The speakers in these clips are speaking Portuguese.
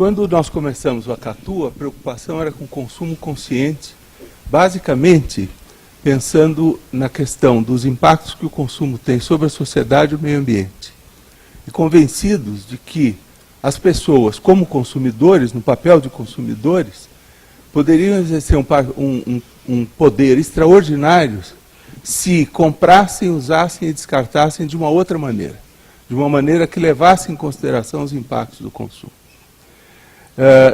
Quando nós começamos o Acatu, a preocupação era com o consumo consciente, basicamente pensando na questão dos impactos que o consumo tem sobre a sociedade e o meio ambiente. E convencidos de que as pessoas, como consumidores, no papel de consumidores, poderiam exercer um poder extraordinário se comprassem, usassem e descartassem de uma outra maneira, de uma maneira que levasse em consideração os impactos do consumo.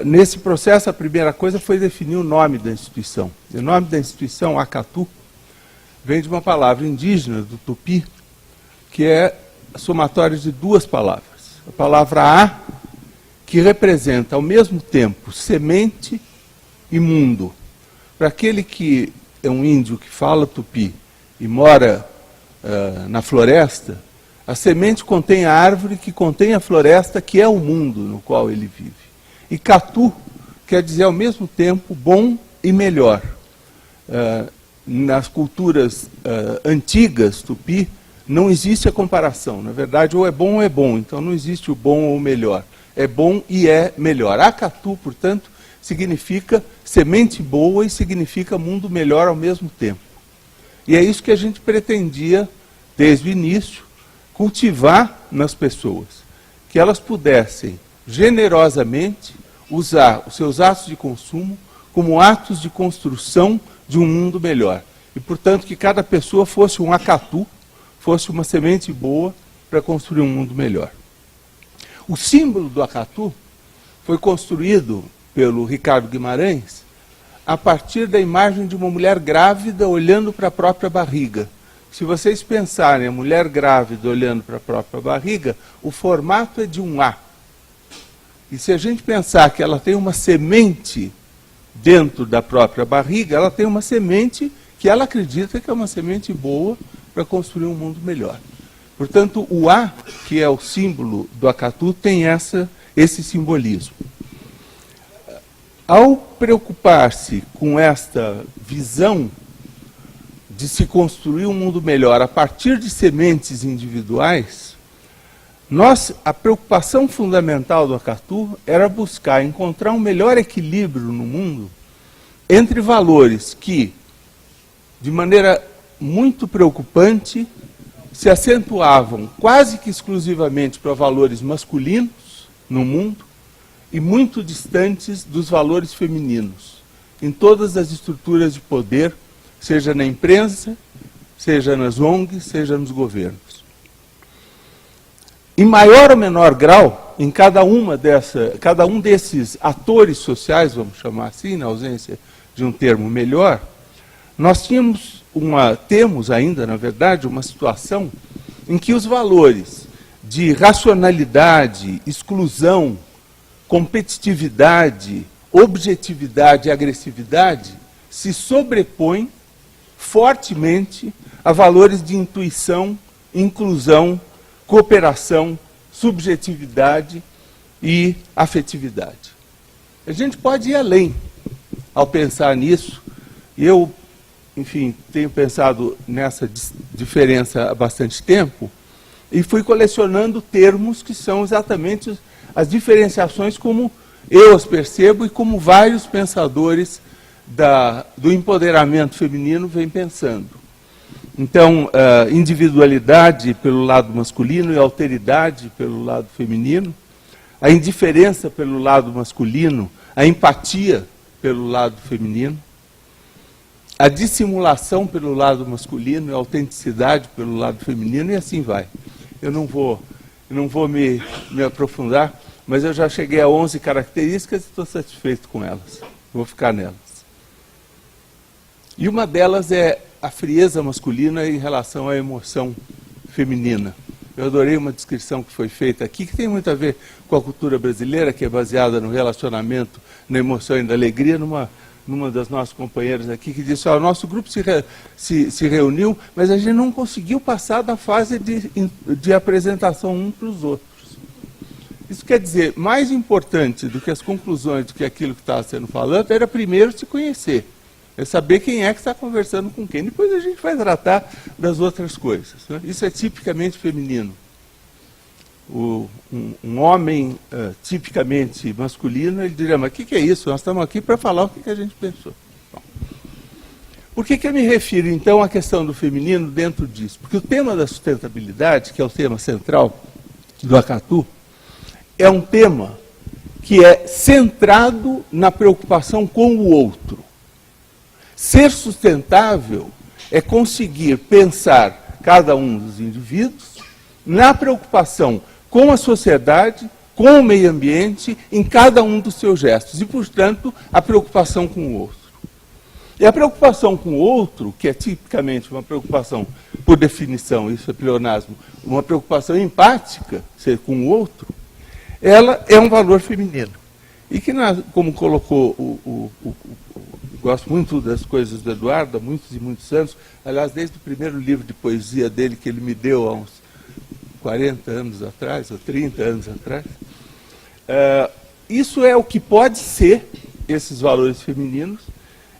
Nesse processo, a primeira coisa foi definir o nome da instituição. O nome da instituição, Acatu, vem de uma palavra indígena, do Tupi, que é somatória de duas palavras. A palavra A, que representa ao mesmo tempo semente e mundo. Para aquele que é um índio que fala tupi e mora na floresta, a semente contém a árvore que contém a floresta, que é o mundo no qual ele vive. E Catu quer dizer ao mesmo tempo bom e melhor. Nas culturas antigas tupi, não existe a comparação. Na verdade, ou é bom, então não existe o bom ou o melhor. É bom e é melhor. Acatu, portanto, significa semente boa e significa mundo melhor ao mesmo tempo. E é isso que a gente pretendia, desde o início, cultivar nas pessoas. Que elas pudessem, generosamente, usar os seus atos de consumo como atos de construção de um mundo melhor. E, portanto, que cada pessoa fosse um Acatu, fosse uma semente boa para construir um mundo melhor. O símbolo do Acatu foi construído pelo Ricardo Guimarães a partir da imagem de uma mulher grávida olhando para a própria barriga. Se vocês pensarem a mulher grávida olhando para a própria barriga, o formato é de um A. E se a gente pensar que ela tem uma semente dentro da própria barriga, ela tem uma semente que ela acredita que é uma semente boa para construir um mundo melhor. Portanto, o A, que é o símbolo do Acatu, tem esse simbolismo. Ao preocupar-se com esta visão de se construir um mundo melhor a partir de sementes individuais, a preocupação fundamental do Acatu era buscar encontrar um melhor equilíbrio no mundo entre valores que, de maneira muito preocupante, se acentuavam quase que exclusivamente para valores masculinos no mundo e muito distantes dos valores femininos, em todas as estruturas de poder, seja na imprensa, seja nas ONGs, seja nos governos. Em maior ou menor grau, em cada um desses atores sociais, vamos chamar assim, na ausência de um termo melhor, nós temos ainda, na verdade, uma situação em que os valores de racionalidade, exclusão, competitividade, objetividade e agressividade se sobrepõem fortemente a valores de intuição, inclusão, cooperação, subjetividade e afetividade. A gente pode ir além ao pensar nisso, e eu, enfim, tenho pensado nessa diferença há bastante tempo, e fui colecionando termos que são exatamente as diferenciações como eu as percebo e como vários pensadores do empoderamento feminino vêm pensando. Então, individualidade pelo lado masculino e alteridade pelo lado feminino, a indiferença pelo lado masculino, a empatia pelo lado feminino, a dissimulação pelo lado masculino e a autenticidade pelo lado feminino, e assim vai. Eu não vou me aprofundar, mas eu já cheguei a 11 características e estou satisfeito com elas. Vou ficar nelas. E uma delas é a frieza masculina em relação à emoção feminina. Eu adorei uma descrição que foi feita aqui, que tem muito a ver com a cultura brasileira, que é baseada no relacionamento, na emoção e na alegria, numa das nossas companheiras aqui, que disse, o nosso grupo se reuniu, mas a gente não conseguiu passar da fase de apresentação um para os outros. Isso quer dizer, mais importante do que as conclusões, do que aquilo que estava sendo falado, era primeiro se conhecer. É saber quem é que está conversando com quem. Depois a gente vai tratar das outras coisas, né? Isso é tipicamente feminino. um homem tipicamente masculino, ele diria, mas o que é isso? Nós estamos aqui para falar o que a gente pensou. Bom, por que eu me refiro, então, à questão do feminino dentro disso? Porque o tema da sustentabilidade, que é o tema central do Acatu, é um tema que é centrado na preocupação com o outro. Ser sustentável é conseguir pensar cada um dos indivíduos na preocupação com a sociedade, com o meio ambiente, em cada um dos seus gestos. E, portanto, a preocupação com o outro. E a preocupação com o outro, que é tipicamente uma preocupação, por definição, isso é pleonasmo, uma preocupação empática, ser com o outro, ela é um valor feminino. E que, como colocou gosto muito das coisas do Eduardo, há muitos e muitos anos, aliás, desde o primeiro livro de poesia dele, que ele me deu há uns 40 anos atrás, ou 30 anos atrás, isso é o que pode ser esses valores femininos,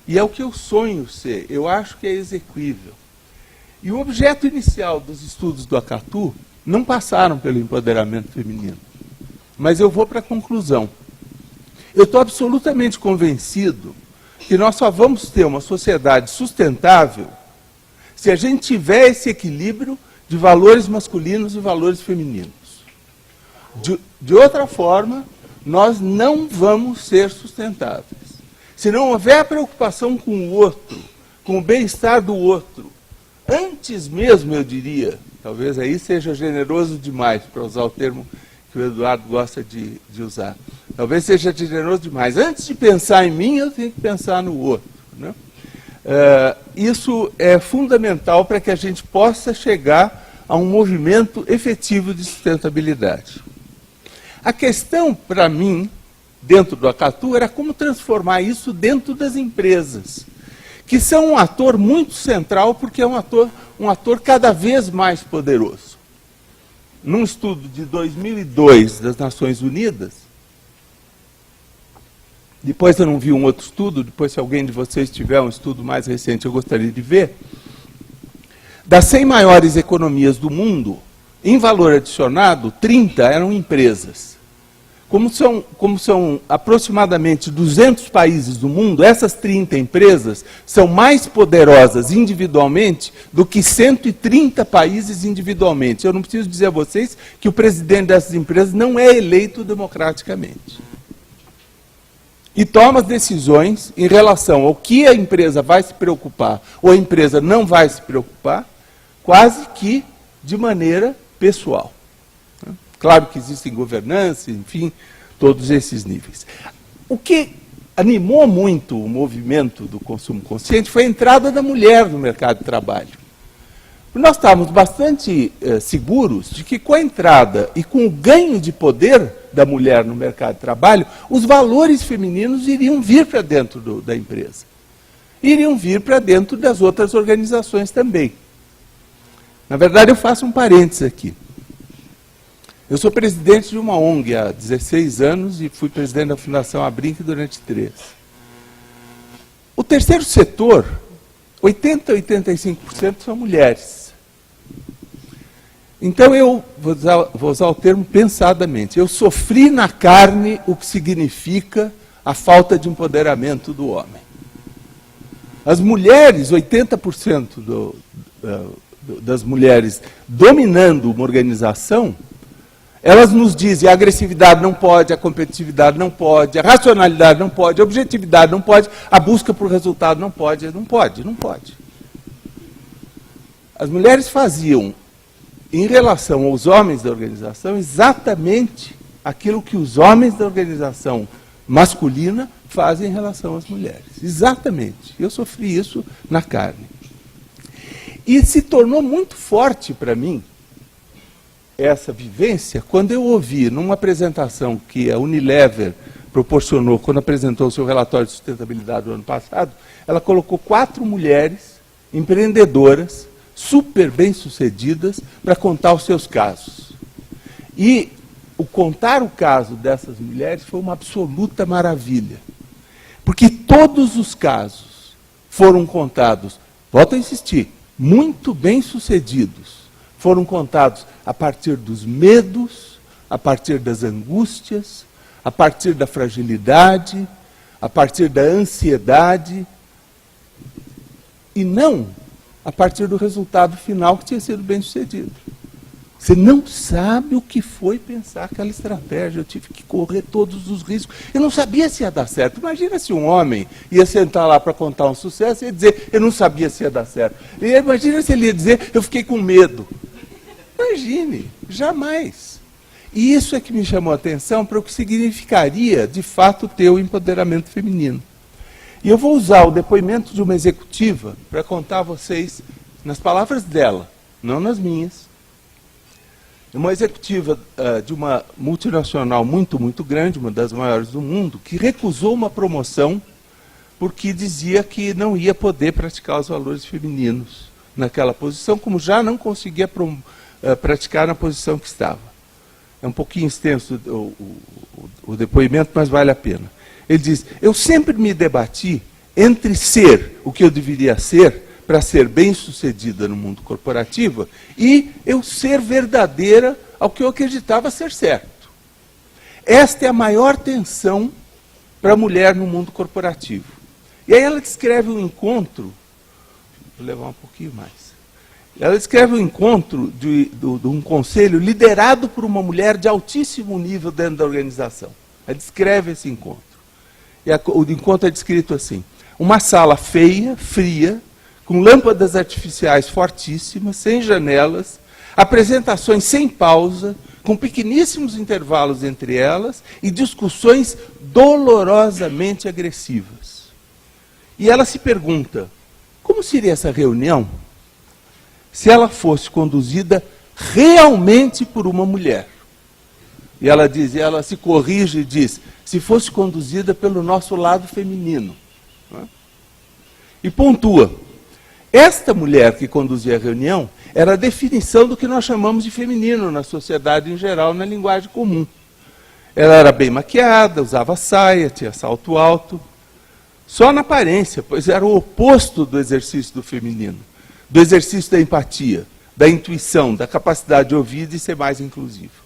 e é o que eu sonho ser. Eu acho que é exequível. E o objeto inicial dos estudos do Acatu não passaram pelo empoderamento feminino. Mas eu vou para a conclusão. Eu estou absolutamente convencido que nós só vamos ter uma sociedade sustentável se a gente tiver esse equilíbrio de valores masculinos e valores femininos. De outra forma, nós não vamos ser sustentáveis. Se não houver preocupação com o outro, com o bem-estar do outro, antes mesmo, eu diria, talvez aí seja generoso demais, para usar o termo que o Eduardo gosta de usar, talvez seja generoso demais. Antes de pensar em mim, eu tenho que pensar no outro, né? Isso é fundamental para que a gente possa chegar a um movimento efetivo de sustentabilidade. A questão, para mim, dentro do Acatu, era como transformar isso dentro das empresas, que são um ator muito central, porque é um ator cada vez mais poderoso. Num estudo de 2002 das Nações Unidas, depois eu não vi um outro estudo, depois se alguém de vocês tiver um estudo mais recente, eu gostaria de ver, das 100 maiores economias do mundo, em valor adicionado, 30 eram empresas. Como são aproximadamente 200 países do mundo, essas 30 empresas são mais poderosas individualmente do que 130 países individualmente. Eu não preciso dizer a vocês que o presidente dessas empresas não é eleito democraticamente. E toma as decisões em relação ao que a empresa vai se preocupar ou a empresa não vai se preocupar, quase que de maneira pessoal. Claro que existem governança, enfim, todos esses níveis. O que animou muito o movimento do consumo consciente foi a entrada da mulher no mercado de trabalho. Nós estávamos bastante seguros de que com a entrada e com o ganho de poder da mulher no mercado de trabalho, os valores femininos iriam vir para dentro da empresa. Iriam vir para dentro das outras organizações também. Na verdade, eu faço um parênteses aqui. Eu sou presidente de uma ONG há 16 anos e fui presidente da Fundação Abrinq durante 13. O terceiro setor, 80% a 85% são mulheres. Então eu vou usar o termo pensadamente. Eu sofri na carne o que significa a falta de empoderamento do homem. As mulheres, 80% das mulheres dominando uma organização, elas nos dizem a agressividade não pode, a competitividade não pode, a racionalidade não pode, a objetividade não pode, a busca por resultado não pode, não pode, não pode. As mulheres faziam, em relação aos homens da organização, exatamente aquilo que os homens da organização masculina fazem em relação às mulheres. Exatamente. Eu sofri isso na carne. E se tornou muito forte para mim, essa vivência, quando eu ouvi, numa apresentação que a Unilever proporcionou, quando apresentou o seu relatório de sustentabilidade do ano passado, ela colocou 4 mulheres empreendedoras, super bem-sucedidas, para contar os seus casos. E o contar o caso dessas mulheres foi uma absoluta maravilha. Porque todos os casos foram contados, volto a insistir, muito bem-sucedidos. Foram contados a partir dos medos, a partir das angústias, a partir da fragilidade, a partir da ansiedade, e não a partir do resultado final que tinha sido bem sucedido. Você não sabe o que foi pensar aquela estratégia. Eu tive que correr todos os riscos. Eu não sabia se ia dar certo. Imagina se um homem ia sentar lá para contar um sucesso e ia dizer, eu não sabia se ia dar certo. E imagina se ele ia dizer, eu fiquei com medo. Imagine, jamais. E isso é que me chamou a atenção para o que significaria, de fato, ter o empoderamento feminino. E eu vou usar o depoimento de uma executiva para contar a vocês, nas palavras dela, não nas minhas, uma executiva de uma multinacional muito, muito grande, uma das maiores do mundo, que recusou uma promoção porque dizia que não ia poder praticar os valores femininos naquela posição, como já não conseguia praticar na posição que estava. É um pouquinho extenso o depoimento, mas vale a pena. Ele diz, eu sempre me debati entre ser o que eu deveria ser, para ser bem-sucedida no mundo corporativo, e eu ser verdadeira ao que eu acreditava ser certo. Esta é a maior tensão para a mulher no mundo corporativo. E aí ela descreve um encontro, vou levar um pouquinho mais, ela descreve um encontro de um conselho liderado por uma mulher de altíssimo nível dentro da organização. Ela descreve esse encontro. E o encontro é descrito assim, uma sala feia, fria, com lâmpadas artificiais fortíssimas, sem janelas, apresentações sem pausa, com pequeníssimos intervalos entre elas e discussões dolorosamente agressivas. E ela se pergunta, como seria essa reunião se ela fosse conduzida realmente por uma mulher? E ela diz, ela se corrige e diz, se fosse conduzida pelo nosso lado feminino. E pontua, esta mulher que conduzia a reunião era a definição do que nós chamamos de feminino na sociedade em geral, na linguagem comum. Ela era bem maquiada, usava saia, tinha salto alto, só na aparência, pois era o oposto do exercício do feminino, do exercício da empatia, da intuição, da capacidade de ouvir e de ser mais inclusivo.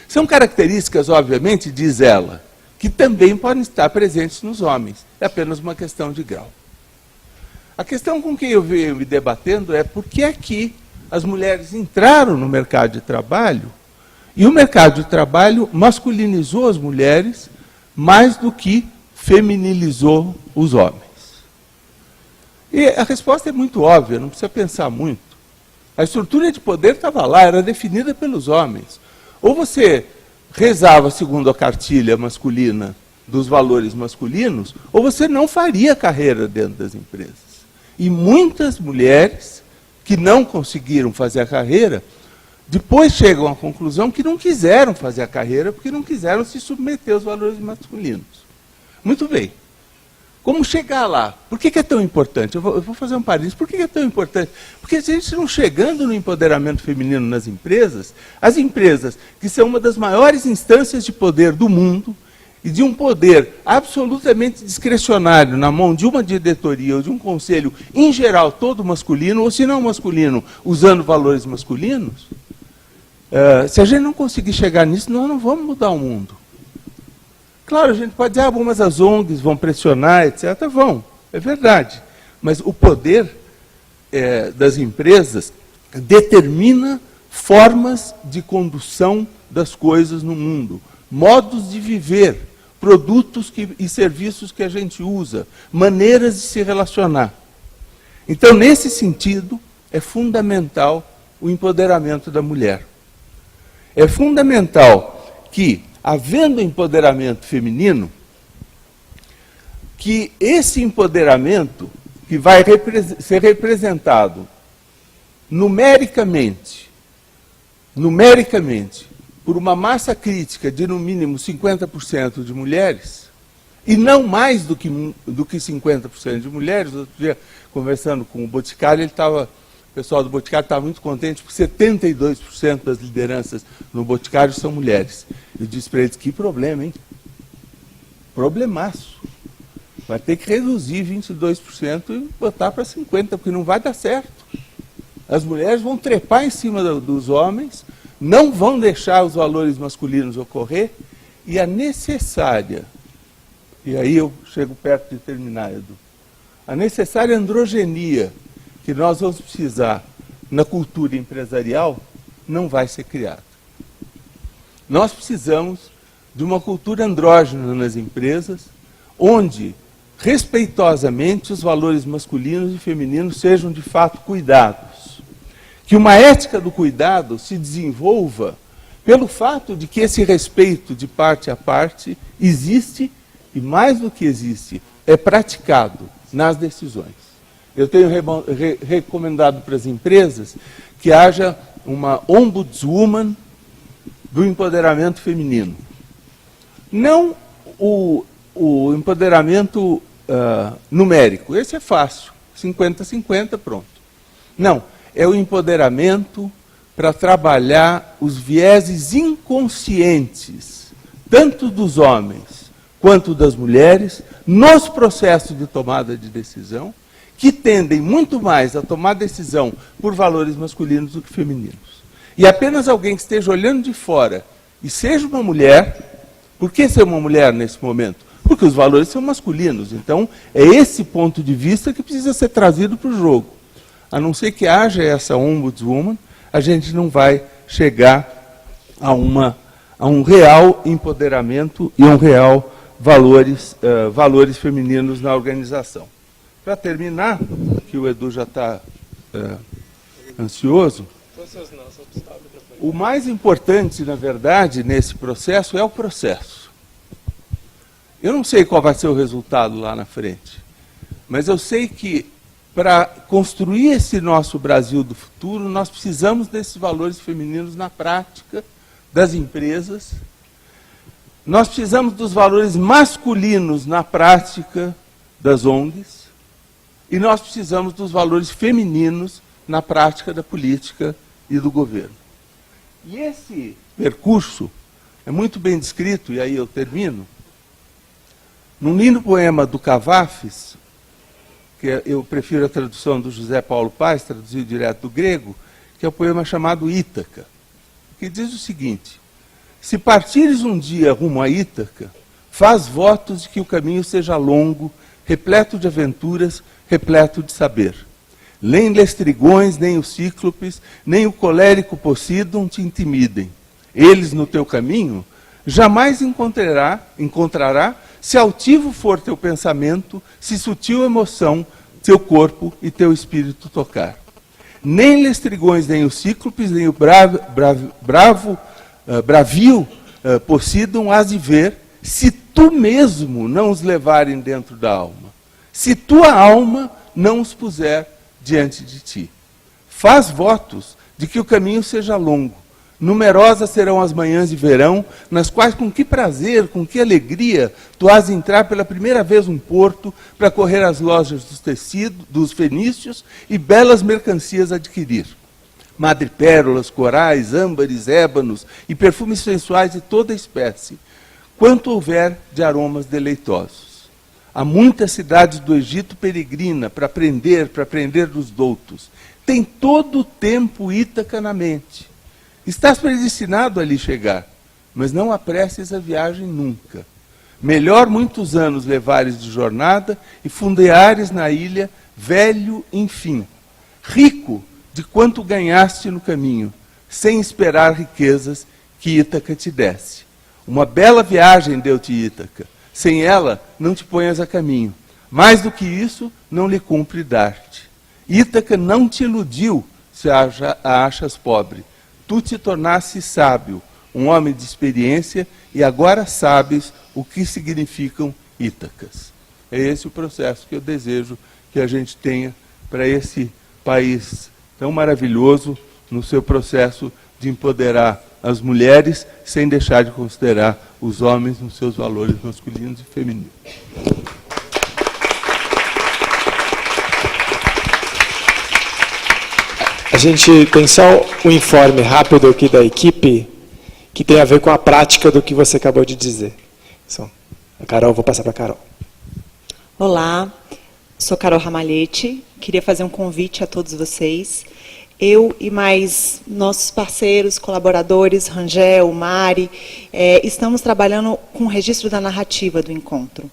São características, obviamente, diz ela, que também podem estar presentes nos homens. É apenas uma questão de grau. A questão com que eu venho me debatendo é por que é que as mulheres entraram no mercado de trabalho e o mercado de trabalho masculinizou as mulheres mais do que feminilizou os homens. E a resposta é muito óbvia, não precisa pensar muito. A estrutura de poder estava lá, era definida pelos homens. Ou você rezava segundo a cartilha masculina dos valores masculinos, ou você não faria carreira dentro das empresas. E muitas mulheres que não conseguiram fazer a carreira, depois chegam à conclusão que não quiseram fazer a carreira porque não quiseram se submeter aos valores masculinos. Muito bem. Como chegar lá? Por que é tão importante? Eu vou fazer um parênteses. Por que é tão importante? Porque se a gente não chegando no empoderamento feminino nas empresas, as empresas, que são uma das maiores instâncias de poder do mundo, e de um poder absolutamente discricionário na mão de uma diretoria ou de um conselho, em geral, todo masculino, ou se não masculino, usando valores masculinos, se a gente não conseguir chegar nisso, nós não vamos mudar o mundo. Claro, a gente pode dizer, mas as ONGs vão pressionar, etc. Vão, é verdade. Mas o poder das empresas determina formas de condução das coisas no mundo, modos de viver, produtos e serviços que a gente usa, maneiras de se relacionar. Então, nesse sentido, é fundamental o empoderamento da mulher. É fundamental que, havendo empoderamento feminino, que esse empoderamento, que vai ser representado numericamente, por uma massa crítica de, no mínimo, 50% de mulheres, e não mais do que 50% de mulheres. Outro dia, conversando com o Boticário, o pessoal do Boticário estava muito contente, porque 72% das lideranças no Boticário são mulheres. Eu disse para eles, que problema, hein? Problemaço. Vai ter que reduzir 22% e botar para 50%, porque não vai dar certo. As mulheres vão trepar em cima dos homens, não vão deixar os valores masculinos ocorrer, e a necessária, e aí eu chego perto de terminar, Edu, a necessária androgenia que nós vamos precisar na cultura empresarial não vai ser criada. Nós precisamos de uma cultura andrógena nas empresas, onde, respeitosamente, os valores masculinos e femininos sejam, de fato, cuidados. Que uma ética do cuidado se desenvolva pelo fato de que esse respeito de parte a parte existe, e mais do que existe, é praticado nas decisões. Eu tenho recomendado para as empresas que haja uma ombudswoman do empoderamento feminino. Não o empoderamento numérico, esse é fácil, 50-50, pronto. Não, é o empoderamento para trabalhar os vieses inconscientes, tanto dos homens quanto das mulheres, nos processos de tomada de decisão, que tendem muito mais a tomar decisão por valores masculinos do que femininos. E apenas alguém que esteja olhando de fora e seja uma mulher, por que ser uma mulher nesse momento? Porque os valores são masculinos, então é esse ponto de vista que precisa ser trazido para o jogo. A não ser que haja essa ombudswoman, a gente não vai chegar a um real empoderamento e a um real valores femininos na organização. Para terminar, que o Edu já está ansioso, o mais importante, na verdade, nesse processo é o processo. Eu não sei qual vai ser o resultado lá na frente, mas eu sei que para construir esse nosso Brasil do futuro, nós precisamos desses valores femininos na prática das empresas, nós precisamos dos valores masculinos na prática das ONGs, e nós precisamos dos valores femininos na prática da política e do governo. E esse percurso é muito bem descrito, e aí eu termino, num lindo poema do Cavafis, que eu prefiro a tradução do José Paulo Paes, traduzido direto do grego, que é o poema chamado Ítaca, que diz o seguinte: se partires um dia rumo a Ítaca, faz votos de que o caminho seja longo, repleto de aventuras, repleto de saber. Nem lestrigões, nem os cíclopes, nem o colérico Poseidon te intimidem. Eles no teu caminho jamais encontrará, se altivo for teu pensamento, se sutil emoção, teu corpo e teu espírito tocar. Nem lestrigões, nem os cíclopes, nem o bravio Poseidon hás de ver, se tu mesmo não os levarem dentro da alma, se tua alma não os puser diante de ti. Faz votos de que o caminho seja longo. Numerosas serão as manhãs de verão, nas quais com que prazer, com que alegria, tu has de entrar pela primeira vez um porto para correr às lojas dos tecidos, dos fenícios e belas mercancias adquirir. Madrepérolas, corais, âmbares, ébanos e perfumes sensuais de toda espécie, quanto houver de aromas deleitosos. Há muitas cidades do Egito peregrina para aprender dos doutos. Tem todo o tempo Ítaca na mente. Estás predestinado a ali chegar, mas não apresses a viagem nunca. Melhor muitos anos levares de jornada e fundeares na ilha, velho, enfim, rico de quanto ganhaste no caminho, sem esperar riquezas que Ítaca te desse. Uma bela viagem deu-te Ítaca, sem ela não te ponhas a caminho. Mais do que isso, não lhe cumpre dar-te. Ítaca não te iludiu se a achas pobre. Tu te tornaste sábio, um homem de experiência, e agora sabes o que significam Ítacas. É esse o processo que eu desejo que a gente tenha para esse país tão maravilhoso no seu processo de empoderar as mulheres, sem deixar de considerar os homens nos seus valores masculinos e femininos. A gente tem só um informe rápido aqui da equipe, que tem a ver com a prática do que você acabou de dizer. A Carol, vou passar para a Carol. Olá, sou Carol Ramalhete, queria fazer um convite a todos vocês. eu e mais nossos parceiros, colaboradores, Rangel, Mari, estamos trabalhando com o registro da narrativa do encontro.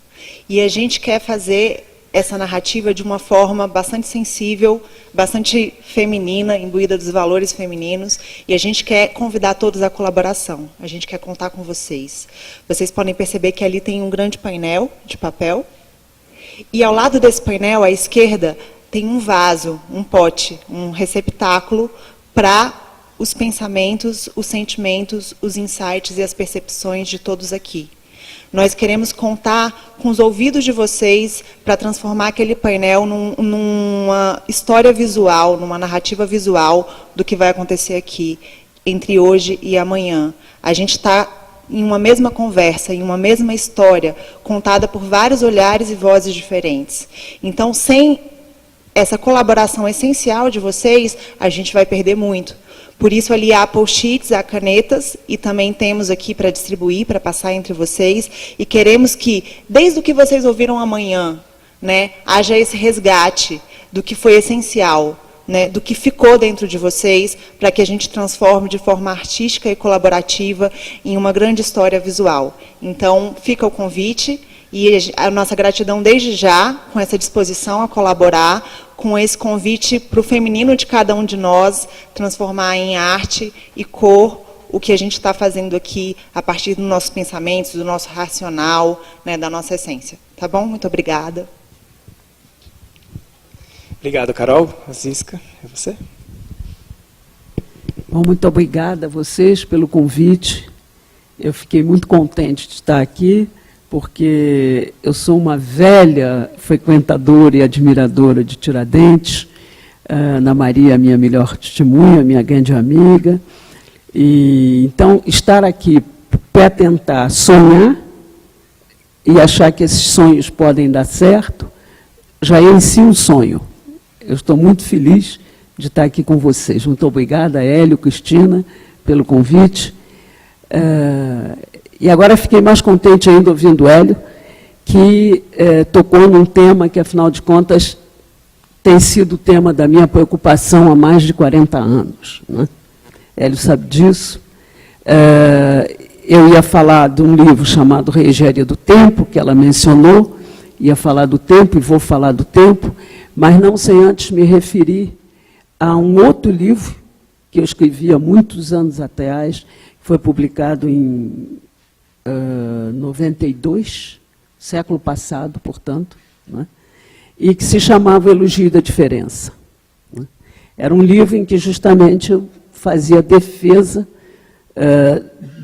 E a gente quer fazer essa narrativa de uma forma bastante sensível, bastante feminina, imbuída dos valores femininos, e a gente quer convidar todos à colaboração. A gente quer contar com vocês. Vocês podem perceber que ali tem um grande painel de papel, e ao lado desse painel, à esquerda, tem um vaso, um pote, um receptáculo para os pensamentos, os sentimentos, os insights e as percepções de todos aqui. Nós queremos contar com os ouvidos de vocês para transformar aquele painel numa história visual, numa narrativa visual do que vai acontecer aqui, entre hoje e amanhã. A gente está em uma mesma conversa, em uma mesma história, contada por vários olhares e vozes diferentes. Então, sem essa colaboração essencial de vocês, a gente vai perder muito. Por isso, ali há post-its, há canetas, e também temos aqui para distribuir, para passar entre vocês, e queremos que, desde o que vocês ouviram amanhã, né, haja esse resgate do que foi essencial, né, do que ficou dentro de vocês, para que a gente transforme de forma artística e colaborativa em uma grande história visual. Então, fica o convite, e a nossa gratidão desde já, com essa disposição a colaborar, com esse convite para o feminino de cada um de nós, transformar em arte e cor o que a gente está fazendo aqui, a partir dos nossos pensamentos, do nosso racional, né, da nossa essência. Tá bom? Muito obrigada. Obrigado, Carol. Azisca, é você? Bom, muito obrigada a vocês pelo convite. Eu fiquei muito contente de estar aqui, porque eu sou uma velha frequentadora e admiradora de Tiradentes. Ana Maria, minha melhor testemunha, minha grande amiga. E, então, estar aqui para tentar sonhar e achar que esses sonhos podem dar certo, já é em si um sonho. Eu estou muito feliz de estar aqui com vocês. Muito obrigada, Hélio, Cristina, pelo convite. E agora fiquei mais contente ainda ouvindo o Hélio, que tocou num tema que, afinal de contas, tem sido o tema da minha preocupação há mais de 40 anos. Né? Hélio sabe disso. Eu ia falar de um livro chamado Reegéria do Tempo, que ela mencionou, ia falar do tempo e vou falar do tempo, mas não sem antes me referir a um outro livro que eu escrevi há muitos anos atrás, que foi publicado em 92, século passado, portanto, né? E que se chamava Elogio da Diferença. Né? Era um livro em que justamente eu fazia defesa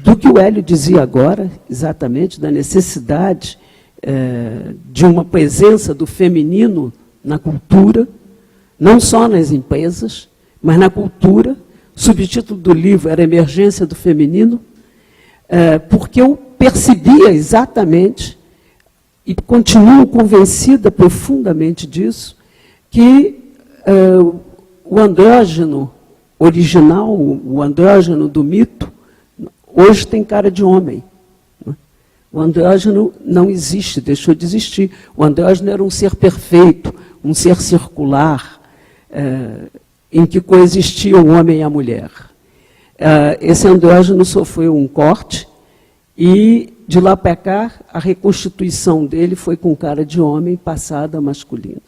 do que o Hélio dizia agora, exatamente, da necessidade de uma presença do feminino na cultura, não só nas empresas, mas na cultura. O subtítulo do livro era Emergência do Feminino, porque eu percebia exatamente, e continuo convencida profundamente disso, que o andrógeno original, o andrógeno do mito, hoje tem cara de homem. O andrógeno não existe, deixou de existir. O andrógeno era um ser perfeito, um ser circular, em que coexistiam o homem e a mulher. Esse andrógeno sofreu um corte, e, de lá para cá, a reconstituição dele foi com cara de homem, passada a masculina.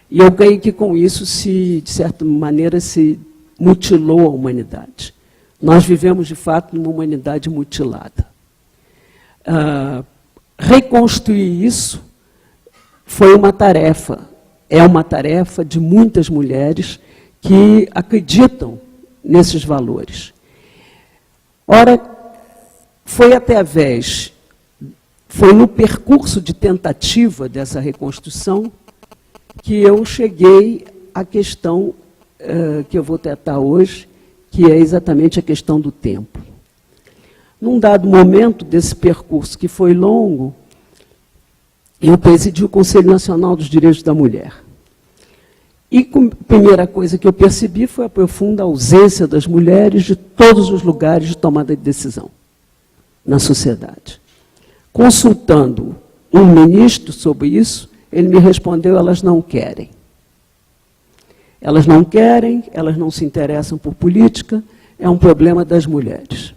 E eu creio que, com isso, de certa maneira, se mutilou a humanidade. Nós vivemos, de fato, numa humanidade mutilada. Reconstruir isso foi uma tarefa, é uma tarefa de muitas mulheres que acreditam nesses valores. Ora, foi no percurso de tentativa dessa reconstrução que eu cheguei à questão que eu vou tratar hoje, que é exatamente a questão do tempo. Num dado momento desse percurso, que foi longo, eu presidi o Conselho Nacional dos Direitos da Mulher. E a primeira coisa que eu percebi foi a profunda ausência das mulheres de todos os lugares de tomada de decisão na sociedade. Consultando um ministro sobre isso, ele me respondeu: elas não querem. Elas não querem, elas não se interessam por política, é um problema das mulheres.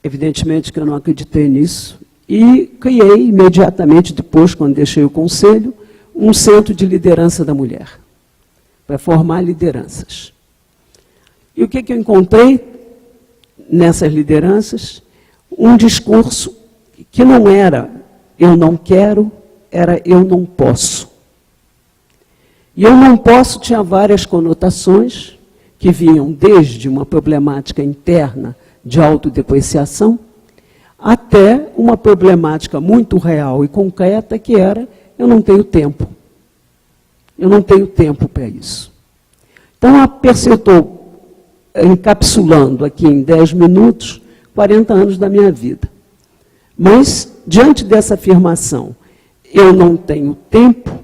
Evidentemente que eu não acreditei nisso e criei imediatamente depois, quando deixei o conselho, um centro de liderança da mulher, para formar lideranças. E o que eu encontrei nessas lideranças? Um discurso que não era eu não quero, era eu não posso. E eu não posso tinha várias conotações que vinham desde uma problemática interna de autodepreciação até uma problemática muito real e concreta que era eu não tenho tempo. Eu não tenho tempo para isso. Então, apercentou, encapsulando aqui em 10 minutos, 40 anos da minha vida. Mas, diante dessa afirmação, eu não tenho tempo,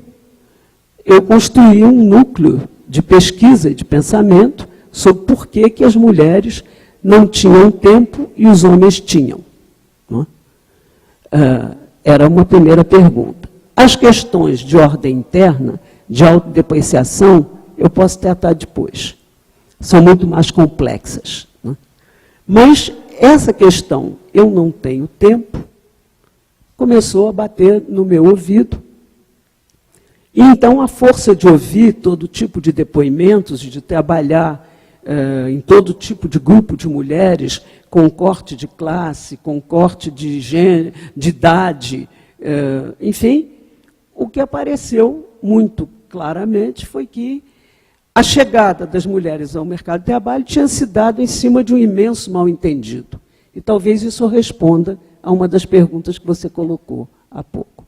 eu construí um núcleo de pesquisa e de pensamento sobre por que as mulheres não tinham tempo e os homens tinham. Não é? Era uma primeira pergunta. As questões de ordem interna, de autodepreciação, eu posso tratar depois. São muito mais complexas. Não é? Mas essa questão, eu não tenho tempo, começou a bater no meu ouvido. E então a força de ouvir todo tipo de depoimentos, de trabalhar em todo tipo de grupo de mulheres, com corte de classe, com corte de gênero, de idade, enfim, o que apareceu muito claramente foi que a chegada das mulheres ao mercado de trabalho tinha se dado em cima de um imenso mal-entendido. E talvez isso responda a uma das perguntas que você colocou há pouco.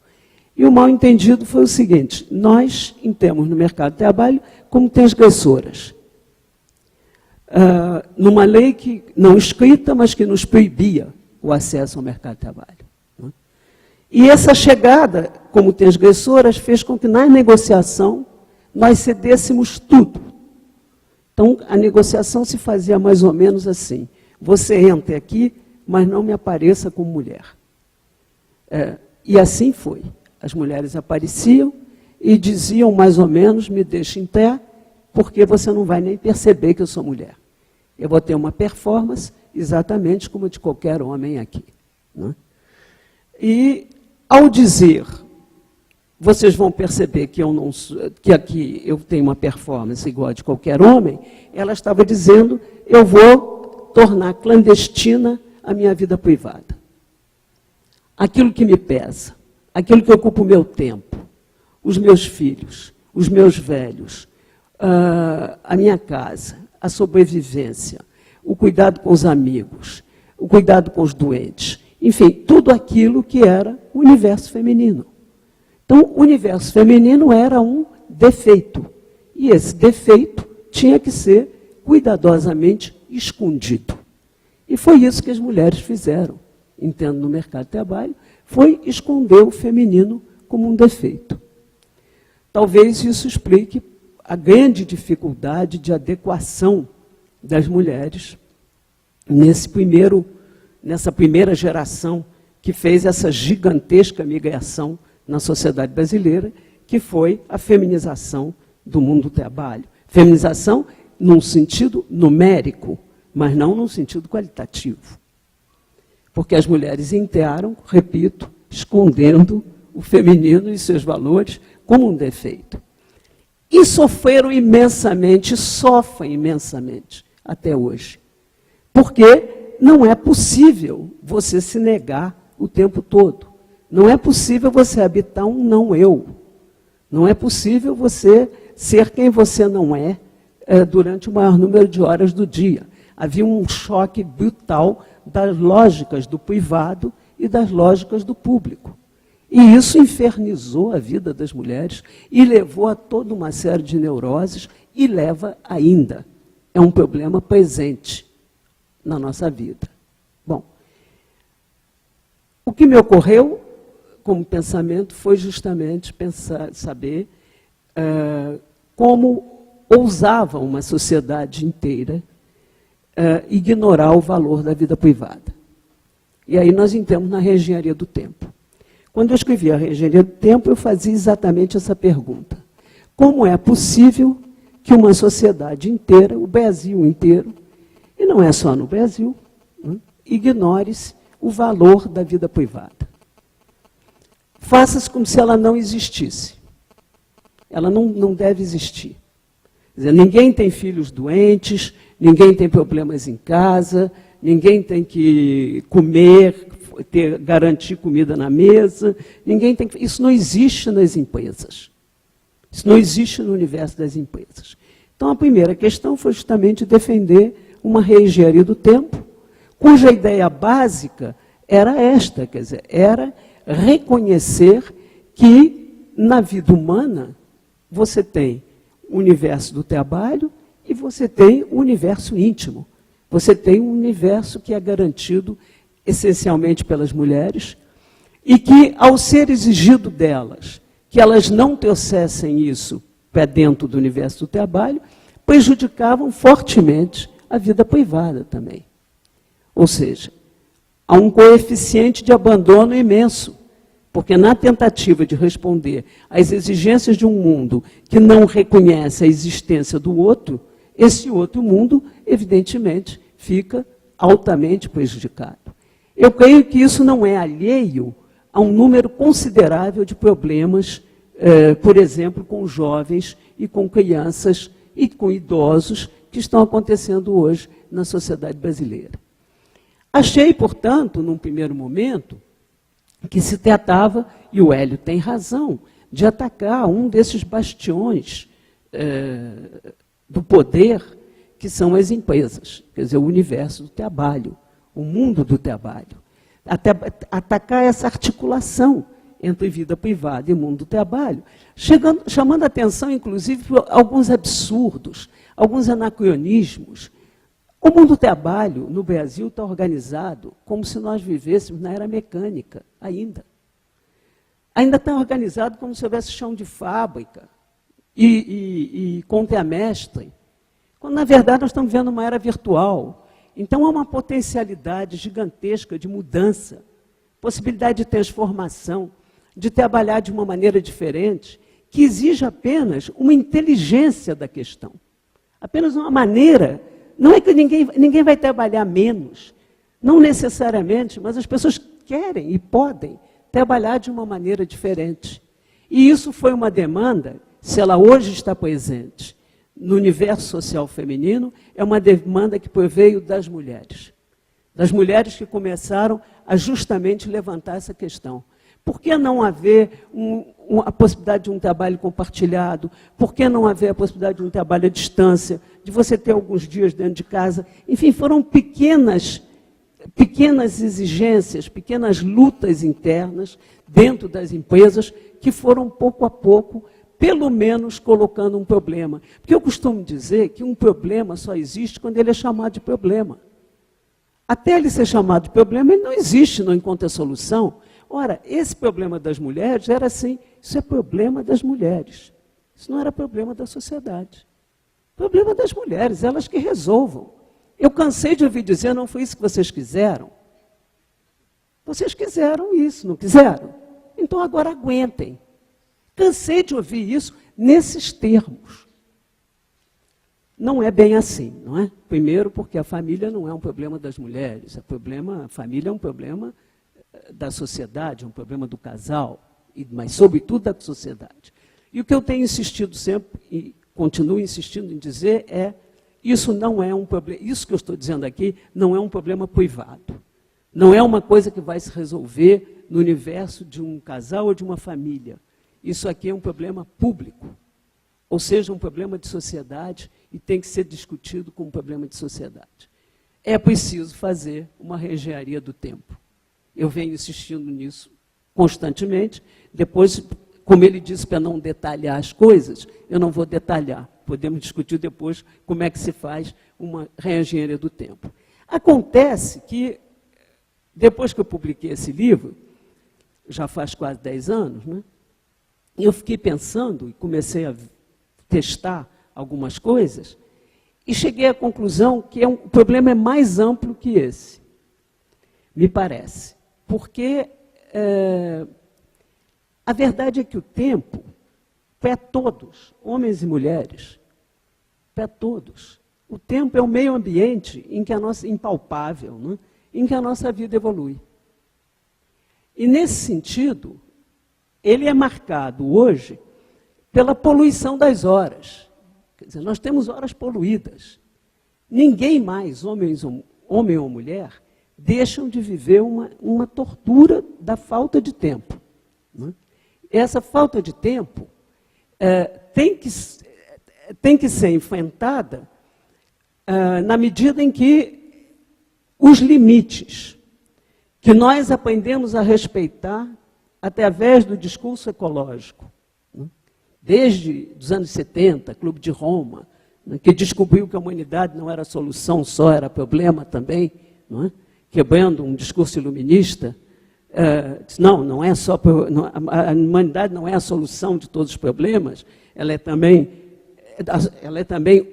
E o mal-entendido foi o seguinte: nós, temos no mercado de trabalho como transgressoras. Numa lei que não escrita, mas que nos proibia o acesso ao mercado de trabalho. Né? E essa chegada como transgressoras fez com que, na negociação, nós cedêssemos tudo. Então, a negociação se fazia mais ou menos assim: você entra aqui, mas não me apareça como mulher. E assim foi. As mulheres apareciam e diziam mais ou menos: me deixe em pé, porque você não vai nem perceber que eu sou mulher. Eu vou ter uma performance exatamente como a de qualquer homem aqui. Né? E, ao dizer, vocês vão perceber que, que aqui eu tenho uma performance igual a de qualquer homem, ela estava dizendo: eu vou tornar clandestina a minha vida privada. Aquilo que me pesa, aquilo que ocupa o meu tempo, os meus filhos, os meus velhos, a minha casa, a sobrevivência, o cuidado com os amigos, o cuidado com os doentes, enfim, tudo aquilo que era o universo feminino. Então, o universo feminino era um defeito, e esse defeito tinha que ser cuidadosamente escondido. E foi isso que as mulheres fizeram, entendo, no mercado de trabalho, foi esconder o feminino como um defeito. Talvez isso explique a grande dificuldade de adequação das mulheres nessa primeira geração que fez essa gigantesca migração na sociedade brasileira, que foi a feminização do mundo do trabalho. Feminização num sentido numérico, mas não num sentido qualitativo. Porque as mulheres entraram, repito, escondendo o feminino e seus valores como um defeito. E sofreram imensamente, sofrem imensamente até hoje. Porque não é possível você se negar o tempo todo. Não é possível você habitar um não-eu. Não é possível você ser quem você não é durante o maior número de horas do dia. Havia um choque brutal das lógicas do privado e das lógicas do público. E isso infernizou a vida das mulheres e levou a toda uma série de neuroses e leva ainda. É um problema presente na nossa vida. Bom, o que me ocorreu como pensamento foi justamente saber como ousava uma sociedade inteira ignorar o valor da vida privada. E aí nós entramos na reengenharia do tempo. Quando eu escrevi a Reengenharia do Tempo, eu fazia exatamente essa pergunta. como é possível que uma sociedade inteira, o Brasil inteiro, e não é só no Brasil, né, ignore-se o valor da vida privada. Faça-se como se ela não existisse. Ela não deve existir. Quer dizer, ninguém tem filhos doentes, ninguém tem problemas em casa, ninguém tem que comer, garantir comida na mesa, ninguém tem que... Isso não existe nas empresas. Isso não existe no universo das empresas. Então, a primeira questão foi justamente defender uma reengenharia do tempo, cuja ideia básica era esta, quer dizer, era reconhecer que na vida humana você tem o universo do trabalho e você tem o universo íntimo. Você tem um universo que é garantido essencialmente pelas mulheres e que, ao ser exigido delas que elas não trouxessem isso para dentro do universo do trabalho, prejudicavam fortemente a vida privada também. Ou seja, há um coeficiente de abandono imenso, porque na tentativa de responder às exigências de um mundo que não reconhece a existência do outro, esse outro mundo, evidentemente, fica altamente prejudicado. Eu creio que isso não é alheio a um número considerável de problemas, por exemplo, com jovens e com crianças e com idosos que estão acontecendo hoje na sociedade brasileira. Achei, portanto, num primeiro momento, que se tratava, e o Hélio tem razão, de atacar um desses bastiões do poder, que são as empresas, quer dizer, o universo do trabalho, o mundo do trabalho. Até atacar essa articulação entre vida privada e mundo do trabalho, chamando a atenção, inclusive, para alguns absurdos, alguns anacronismos. O mundo do trabalho no Brasil está organizado como se nós vivêssemos na era mecânica, ainda. Ainda está organizado como se houvesse chão de fábrica e contramestre, quando, na verdade, nós estamos vivendo uma era virtual. Então, há uma potencialidade gigantesca de mudança, possibilidade de transformação, de trabalhar de uma maneira diferente, que exige apenas uma inteligência da questão. Apenas uma maneira. Não é que ninguém vai trabalhar menos, não necessariamente, mas as pessoas querem e podem trabalhar de uma maneira diferente. E isso foi uma demanda, se ela hoje está presente no universo social feminino, é uma demanda que proveio das mulheres que começaram a justamente levantar essa questão. Por que não haver a possibilidade de um trabalho compartilhado? Por que não haver a possibilidade de um trabalho à distância? De você ter alguns dias dentro de casa? Enfim, foram pequenas exigências, pequenas lutas internas dentro das empresas que foram, pouco a pouco, pelo menos colocando um problema. Porque eu costumo dizer que um problema só existe quando ele é chamado de problema. Até ele ser chamado de problema, ele não existe, não encontra solução. Ora, esse problema das mulheres era assim, isso é problema das mulheres. Isso não era problema da sociedade. Problema das mulheres, elas que resolvam. Eu cansei de ouvir dizer, não foi isso que vocês quiseram? Vocês quiseram isso, não quiseram? Então agora aguentem. Cansei de ouvir isso nesses termos. Não é bem assim, não é? Primeiro, porque a família não é um problema das mulheres, a família é um problema da sociedade, é um problema do casal, mas sobretudo da sociedade. E o que eu tenho insistido sempre, e continuo insistindo em dizer, isso não é um problema, isso que eu estou dizendo aqui não é um problema privado. Não é uma coisa que vai se resolver no universo de um casal ou de uma família. Isso aqui é um problema público, ou seja, um problema de sociedade e tem que ser discutido como um problema de sociedade. É preciso fazer uma reengenharia do tempo. Eu venho insistindo nisso constantemente. Depois, como ele disse, para não detalhar as coisas, eu não vou detalhar. Podemos discutir depois como é que se faz uma reengenharia do tempo. Acontece que, depois que eu publiquei esse livro, já faz quase 10 anos, né? Eu fiquei pensando e comecei a testar algumas coisas e cheguei à conclusão que o problema é mais amplo que esse, me parece. Porque a verdade é que o tempo para todos, homens e mulheres, para todos. O tempo é o meio ambiente em que a nossa, impalpável, né? Em que a nossa vida evolui. E, nesse sentido, ele é marcado hoje pela poluição das horas. Quer dizer, nós temos horas poluídas. Ninguém mais, homem ou mulher, deixam de viver uma tortura da falta de tempo. Né? Essa falta de tempo tem que ser enfrentada na medida em que os limites que nós aprendemos a respeitar através do discurso ecológico, né? Desde os anos 70, Clube de Roma, né? Que descobriu que a humanidade não era solução, só era problema também, não é? Quebrando um discurso iluminista, não é só, a humanidade não é a solução de todos os problemas, ela é também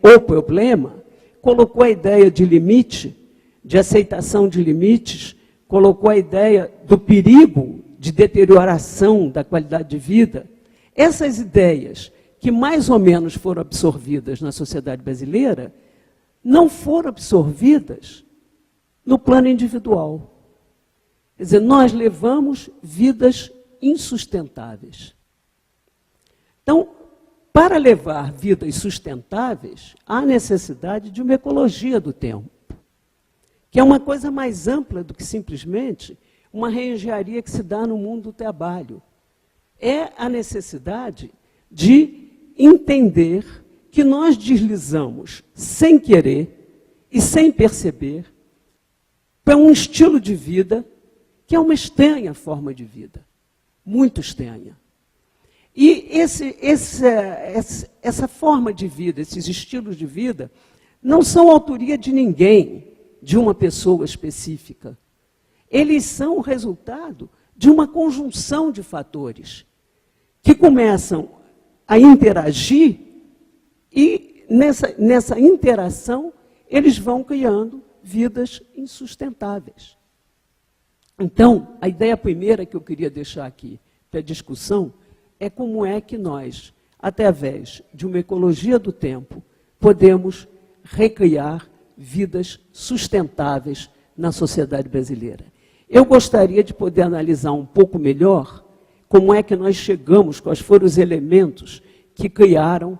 o problema. Colocou a ideia de limite, de aceitação de limites, colocou a ideia do perigo de deterioração da qualidade de vida. Essas ideias que mais ou menos foram absorvidas na sociedade brasileira, não foram absorvidas no plano individual. Quer dizer, nós levamos vidas insustentáveis. Então, para levar vidas sustentáveis, há necessidade de uma ecologia do tempo, que é uma coisa mais ampla do que simplesmente uma reengenharia que se dá no mundo do trabalho. É a necessidade de entender que nós deslizamos sem querer e sem perceber para um estilo de vida que é uma estranha forma de vida, muito estranha. E essa forma de vida, esses estilos de vida, não são autoria de ninguém, de uma pessoa específica. Eles são o resultado de uma conjunção de fatores que começam a interagir e, nessa interação, eles vão criando vidas insustentáveis. Então, a ideia primeira que eu queria deixar aqui para discussão é como é que nós, através de uma ecologia do tempo, podemos recriar vidas sustentáveis na sociedade brasileira. Eu gostaria de poder analisar um pouco melhor como é que nós chegamos, quais foram os elementos que criaram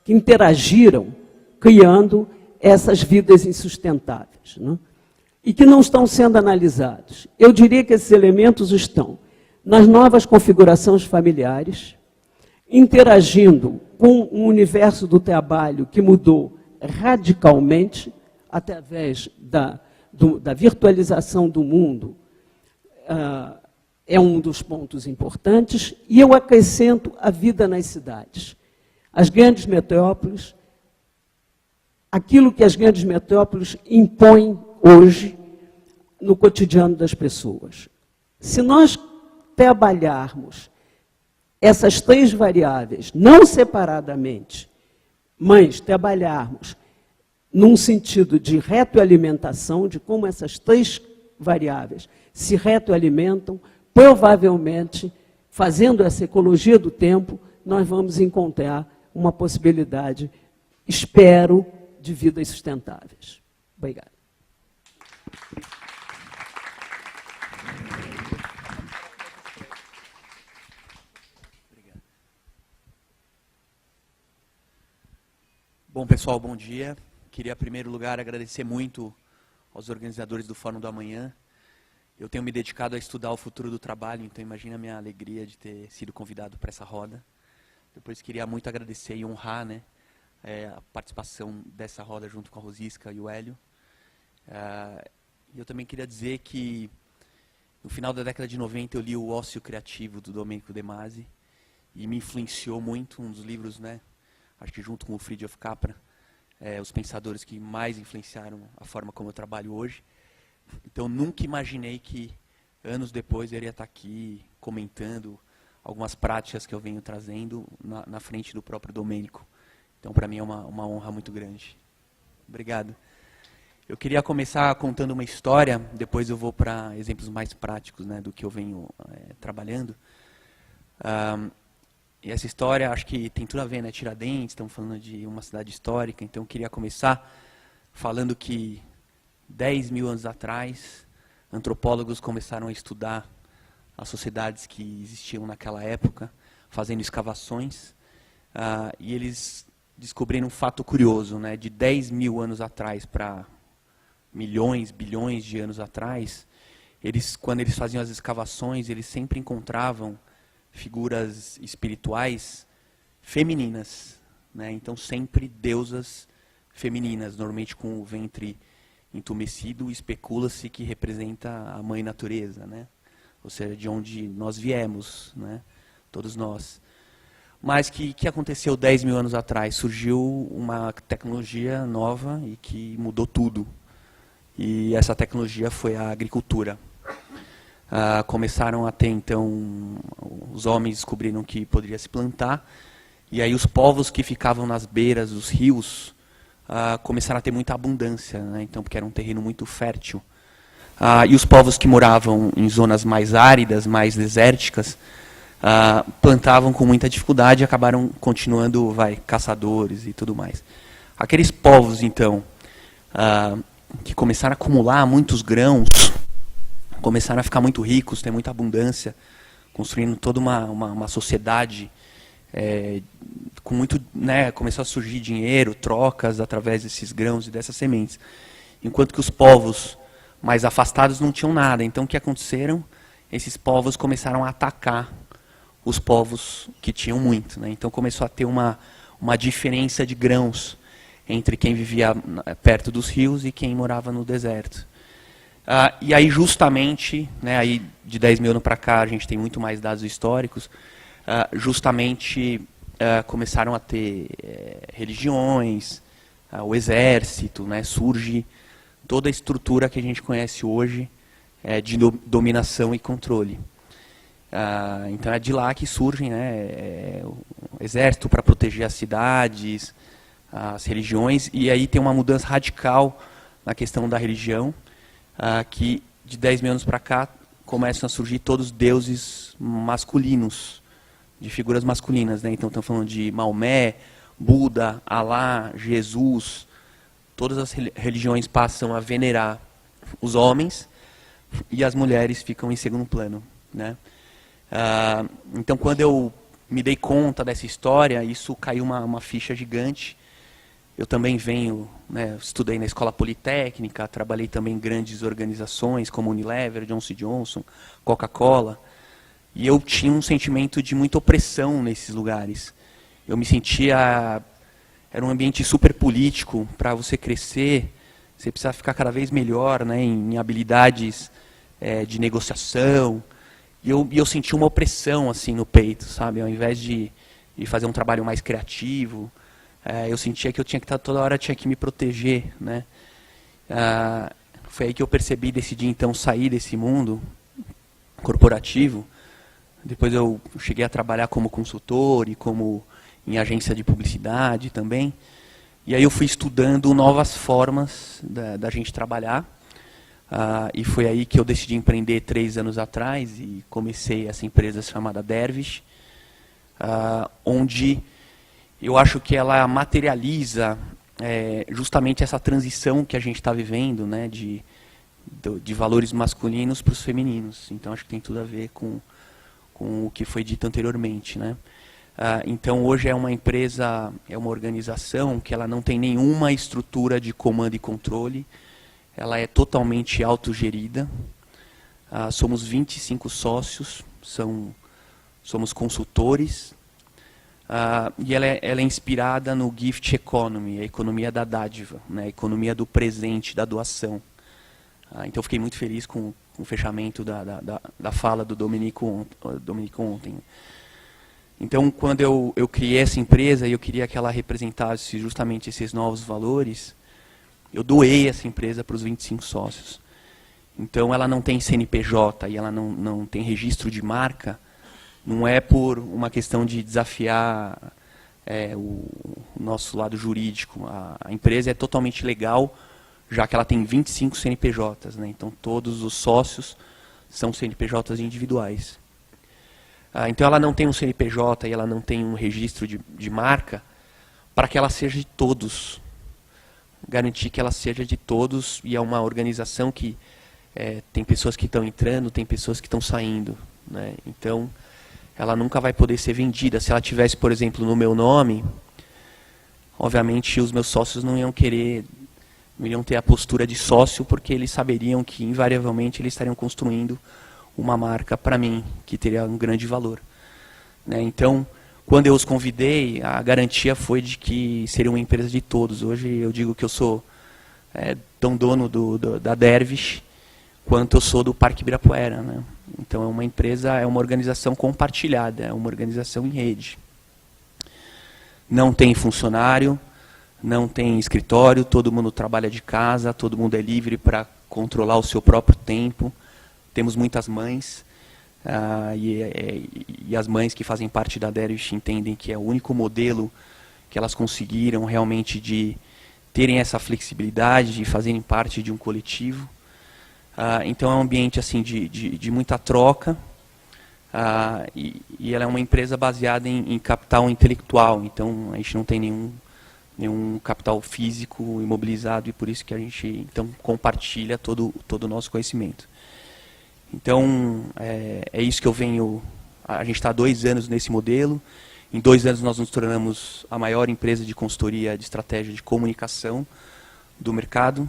que interagiram, criando essas vidas insustentáveis, né? E que não estão sendo analisados. Eu diria que esses elementos estão nas novas configurações familiares, interagindo com um universo do trabalho que mudou radicalmente através da virtualização do mundo, é um dos pontos importantes, e eu acrescento a vida nas cidades. As grandes metrópoles, aquilo que as grandes metrópoles impõem hoje no cotidiano das pessoas. Se nós trabalharmos essas três variáveis, não separadamente, mas trabalharmos num sentido de retroalimentação, de como essas três variáveis se retroalimentam, provavelmente, fazendo essa ecologia do tempo, nós vamos encontrar uma possibilidade, espero, de vidas sustentáveis. Obrigado. Bom, pessoal, bom dia. Queria, em primeiro lugar, agradecer muito aos organizadores do Fórum do Amanhã. Eu tenho me dedicado a estudar o futuro do trabalho, então imagina a minha alegria de ter sido convidado para essa roda. Depois queria muito agradecer e honrar, né, a participação dessa roda junto com a Rosisca e o Hélio. E eu também queria dizer que no final da década de 90 eu li o Ócio Criativo do Domenico De Masi e me influenciou muito, um dos livros, né, acho que junto com o Fridtjof Capra, os pensadores que mais influenciaram a forma como eu trabalho hoje. Então, nunca imaginei que, anos depois, eu iria estar aqui comentando algumas práticas que eu venho trazendo na frente do próprio Domênico. Então, para mim, é uma honra muito grande. Obrigado. Eu queria começar contando uma história, depois eu vou para exemplos mais práticos, né, do que eu venho trabalhando. E essa história, acho que tem tudo a ver, né? Tiradentes, estamos falando de uma cidade histórica, então eu queria começar falando que 10 mil anos atrás, antropólogos começaram a estudar as sociedades que existiam naquela época, fazendo escavações, e eles descobriram um fato curioso, né? De 10 mil anos atrás para milhões, bilhões de anos atrás, quando eles faziam as escavações, eles sempre encontravam figuras espirituais femininas, né? Então sempre deusas femininas, normalmente com o ventre entumecido, especula-se que representa a mãe natureza, né? Ou seja, de onde nós viemos, né? Todos nós. Mas que aconteceu 10 mil anos atrás? Surgiu uma tecnologia nova e que mudou tudo. E essa tecnologia foi a agricultura. Começaram a ter, então, os homens descobriram que poderia se plantar, e aí os povos que ficavam nas beiras dos rios começaram a ter muita abundância, né? Então, porque era um terreno muito fértil. E os povos que moravam em zonas mais áridas, mais desérticas, plantavam com muita dificuldade e acabaram continuando, caçadores e tudo mais. Aqueles povos, então, que começaram a acumular muitos grãos, começaram a ficar muito ricos, ter muita abundância, construindo toda uma sociedade com muito, né, começou a surgir dinheiro, trocas através desses grãos e dessas sementes. Enquanto que os povos mais afastados não tinham nada. Então o que aconteceram? Esses povos começaram a atacar os povos que tinham muito, né? Então começou a ter uma diferença de grãos entre quem vivia perto dos rios e quem morava no deserto. E aí justamente, né, aí de 10 mil anos para cá a gente tem muito mais dados históricos, justamente começaram a ter religiões, o exército, né, surge toda a estrutura que a gente conhece hoje de dominação e controle. Então é de lá que surgem, né, o exército para proteger as cidades, as religiões, e aí tem uma mudança radical na questão da religião, que de 10 mil anos para cá começam a surgir todos deuses masculinos, de figuras masculinas, né? Então estamos falando de Maomé, Buda, Alá, Jesus. Todas as religiões passam a venerar os homens e as mulheres ficam em segundo plano, né? Então quando eu me dei conta dessa história, isso caiu uma ficha gigante. Eu também venho, né, estudei na escola politécnica, trabalhei também em grandes organizações como Unilever, Johnson & Johnson, Coca-Cola, e eu tinha um sentimento de muita opressão nesses lugares. Eu me sentia, era um ambiente super político. Para você crescer, você precisa ficar cada vez melhor, né, em habilidades de negociação, e eu senti uma opressão assim no peito, sabe? Ao invés de fazer um trabalho mais criativo, eu sentia que eu tinha que estar toda hora, tinha que me proteger, né? Foi aí que eu percebi, decidi então sair desse mundo corporativo. Depois eu cheguei a trabalhar como consultor e como em agência de publicidade também. E aí eu fui estudando novas formas da gente trabalhar. E foi aí que eu decidi empreender 3 anos atrás e comecei essa empresa chamada Dervish, onde eu acho que ela materializa justamente essa transição que a gente está vivendo, né, de valores masculinos para os femininos. Então acho que tem tudo a ver com o que foi dito anteriormente, né? Então hoje é uma empresa, é uma organização que ela não tem nenhuma estrutura de comando e controle, ela é totalmente autogerida. Somos 25 sócios, somos consultores. E ela é inspirada no gift economy, a economia da dádiva, né, a economia do presente, da doação. Então eu fiquei muito feliz com o fechamento da fala do Domenico ontem. Então quando eu criei essa empresa e eu queria que ela representasse justamente esses novos valores, eu doei essa empresa para os 25 sócios. Então ela não tem CNPJ e ela não tem registro de marca. Não é por uma questão de desafiar o nosso lado jurídico. A empresa é totalmente legal, já que ela tem 25 CNPJs, né? Então todos os sócios são CNPJs individuais. Então ela não tem um CNPJ e ela não tem um registro de marca para que ela seja de todos. Garantir que ela seja de todos, e é uma organização que tem pessoas que estão entrando, tem pessoas que estão saindo, né? Então ela nunca vai poder ser vendida. Se ela tivesse, por exemplo, no meu nome, obviamente os meus sócios não iam ter a postura de sócio, porque eles saberiam que invariavelmente eles estariam construindo uma marca para mim, que teria um grande valor, né? Então, quando eu os convidei, a garantia foi de que seria uma empresa de todos. Hoje eu digo que eu sou tão dono da Dervish quanto eu sou do Parque Ibirapuera, né? Então é uma empresa, é uma organização compartilhada, é uma organização em rede. Não tem funcionário, não tem escritório, todo mundo trabalha de casa, todo mundo é livre para controlar o seu próprio tempo. Temos muitas mães, e as mães que fazem parte da Dervish entendem que é o único modelo que elas conseguiram realmente de terem essa flexibilidade, de fazerem parte de um coletivo. Então é um ambiente assim de muita troca, e ela é uma empresa baseada em capital intelectual, então a gente não tem nenhum capital físico imobilizado, e por isso que a gente então compartilha todo o nosso conhecimento. Então é isso que eu venho. A gente está há 2 anos nesse modelo. Em 2 anos nós nos tornamos a maior empresa de consultoria de estratégia de comunicação do mercado.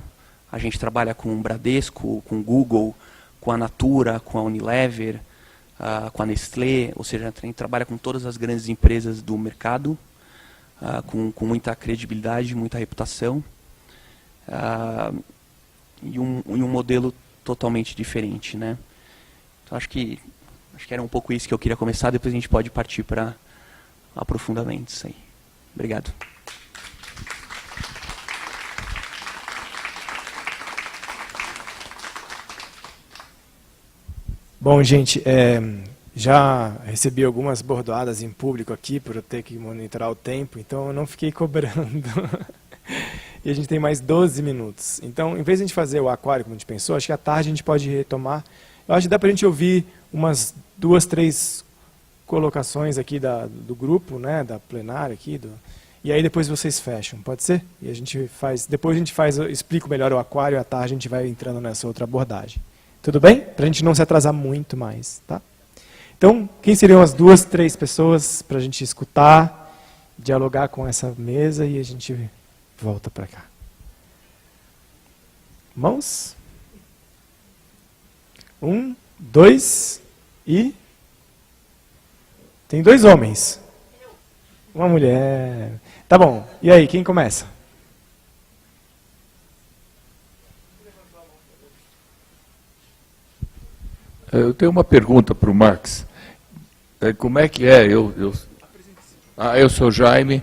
A gente trabalha com o Bradesco, com o Google, com a Natura, com a Unilever, com a Nestlé, ou seja, a gente trabalha com todas as grandes empresas do mercado, com muita credibilidade, muita reputação, e um modelo totalmente diferente, né? Então, acho que era um pouco isso que eu queria começar, depois a gente pode partir para aprofundamentos aí. Obrigado. Bom, gente, já recebi algumas bordoadas em público aqui por eu ter que monitorar o tempo, então eu não fiquei cobrando. E a gente tem mais 12 minutos. Então, em vez de a gente fazer o aquário como a gente pensou, acho que à tarde a gente pode retomar. Eu acho que dá para a gente ouvir umas 2, 3 colocações aqui do grupo, né, da plenária aqui, e aí depois vocês fecham, pode ser? E a gente faz, depois a gente explico melhor o aquário, à tarde a gente vai entrando nessa outra abordagem. Tudo bem? Para a gente não se atrasar muito mais, tá? Então, quem seriam as 2, 3 pessoas para a gente escutar, dialogar com essa mesa e a gente volta para cá. Mãos? 1, 2 e... Tem 2 homens. Uma mulher. Tá bom. E aí, quem começa? Eu tenho uma pergunta para o Marx. Como é que é? Eu sou Jaime,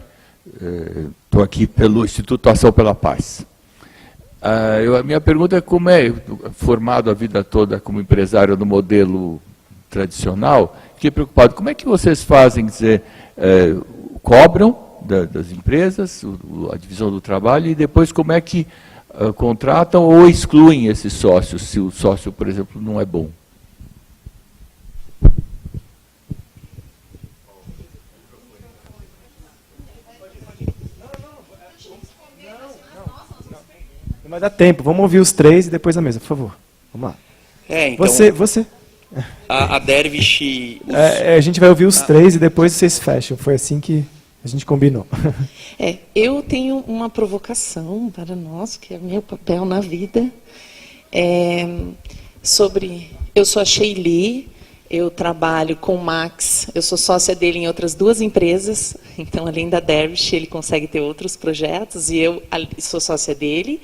estou aqui pelo Instituto Ação pela Paz. A minha pergunta é como é formado a vida toda como empresário no modelo tradicional. Fiquei preocupado, como é que vocês fazem, dizer, cobram das empresas, a divisão do trabalho, e depois como é que contratam ou excluem esses sócios, se o sócio, por exemplo, não é bom? Não vai dar tempo, vamos ouvir os 3 e depois a mesa, por favor. Vamos lá. Então, Você. a Dervish... A gente vai ouvir os 3 e depois vocês fecham. Foi assim que a gente combinou. Eu tenho uma provocação para nós, que é meu papel na vida. Eu sou a Sheili, eu trabalho com o Max, eu sou sócia dele em outras 2 empresas, então além da Dervish ele consegue ter outros projetos, e eu sou sócia dele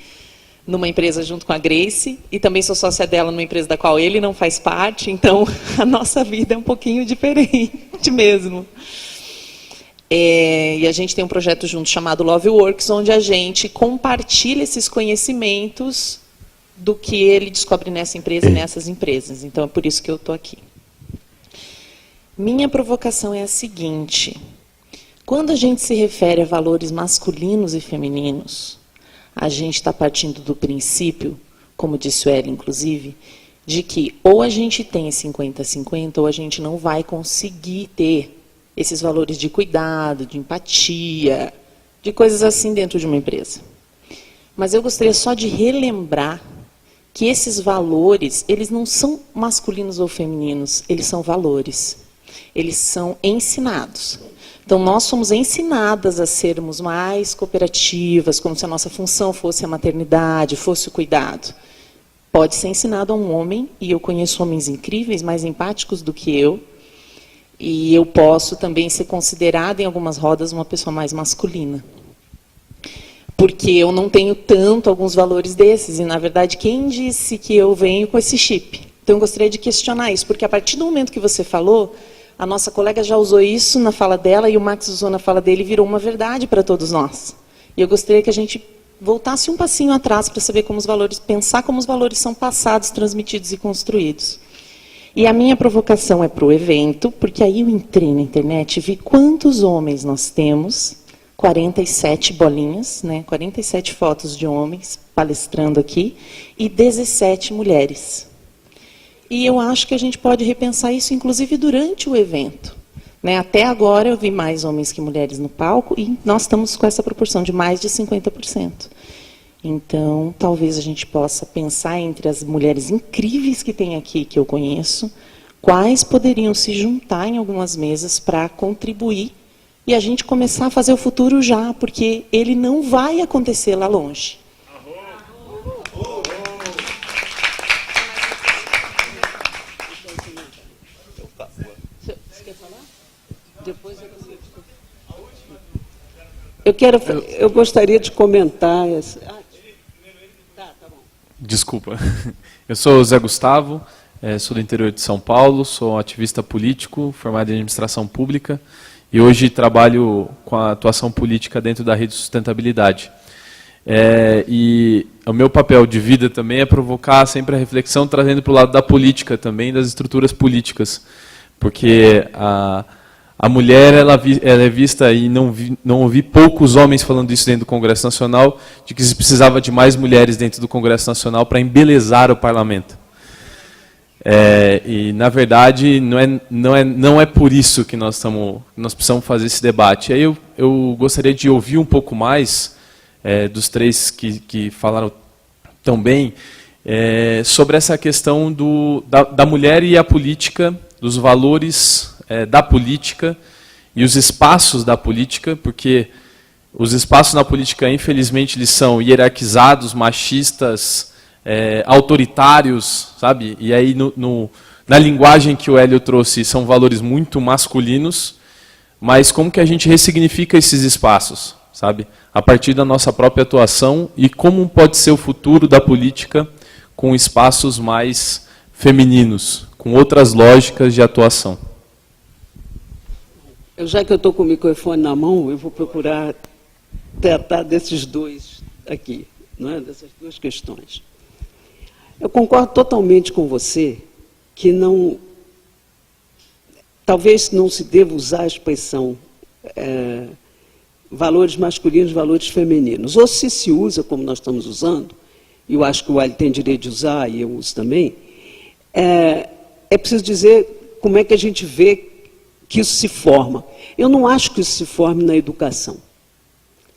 numa empresa junto com a Grace, e também sou sócia dela numa empresa da qual ele não faz parte, então a nossa vida é um pouquinho diferente mesmo. E a gente tem um projeto junto chamado Love Works, onde a gente compartilha esses conhecimentos do que ele descobre nessa empresa e nessas empresas. Então é por isso que eu estou aqui. Minha provocação é a seguinte: quando a gente se refere a valores masculinos e femininos, a gente está partindo do princípio, como disse o Hélio, inclusive, de que ou a gente tem 50-50 ou a gente não vai conseguir ter esses valores de cuidado, de empatia, de coisas assim dentro de uma empresa. Mas eu gostaria só de relembrar que esses valores, eles não são masculinos ou femininos, eles são valores. Eles são ensinados. Então, nós somos ensinadas a sermos mais cooperativas, como se a nossa função fosse a maternidade, fosse o cuidado. Pode ser ensinado a um homem, e eu conheço homens incríveis, mais empáticos do que eu, e eu posso também ser considerada, em algumas rodas, uma pessoa mais masculina. Porque eu não tenho tanto alguns valores desses, e, na verdade, quem disse que eu venho com esse chip? Então, eu gostaria de questionar isso, porque a partir do momento que você falou, a nossa colega já usou isso na fala dela, e o Max usou na fala dele, e virou uma verdade para todos nós. E eu gostaria que a gente voltasse um passinho atrás para saber como os valores, pensar como os valores são passados, transmitidos e construídos. E a minha provocação é para o evento, porque aí eu entrei na internet e vi quantos homens nós temos, 47 bolinhas, né, 47 fotos de homens palestrando aqui, e 17 mulheres. E eu acho que a gente pode repensar isso, inclusive, durante o evento. Né, até agora eu vi mais homens que mulheres no palco, e nós estamos com essa proporção de mais de 50%. Então, talvez a gente possa pensar entre as mulheres incríveis que tem aqui, que eu conheço, quais poderiam se juntar em algumas mesas para contribuir e a gente começar a fazer o futuro já, porque ele não vai acontecer lá longe. Você quer falar? Depois eu gostaria de comentar essa. Desculpa. Eu sou o Zé Gustavo, sou do interior de São Paulo, sou ativista político, formado em administração pública, e hoje trabalho com a atuação política dentro da rede de sustentabilidade. E o meu papel de vida também é provocar sempre a reflexão, trazendo para o lado da política também, das estruturas políticas, porque a mulher ela é vista, e não ouvi poucos homens falando isso dentro do Congresso Nacional, de que se precisava de mais mulheres dentro do Congresso Nacional para embelezar o parlamento. E, na verdade, não é por isso que nós precisamos fazer esse debate. Aí eu gostaria de ouvir um pouco mais dos três que falaram tão bem sobre essa questão da mulher e a política, dos valores da política e os espaços da política, porque os espaços na política, infelizmente, eles são hierarquizados, machistas, autoritários, sabe? E aí, na linguagem que o Hélio trouxe, são valores muito masculinos, mas como que a gente ressignifica esses espaços, sabe? A partir da nossa própria atuação, e como pode ser o futuro da política com espaços mais femininos, com outras lógicas de atuação. Já que eu estou com o microfone na mão, eu vou procurar tratar desses dois aqui, não é? Dessas duas questões. Eu concordo totalmente com você que talvez não se deva usar a expressão valores masculinos, valores femininos. Ou se usa, como nós estamos usando, e eu acho que o Ali tem direito de usar, e eu uso também, é preciso dizer como é que a gente vê que isso se forma. Eu não acho que isso se forme na educação,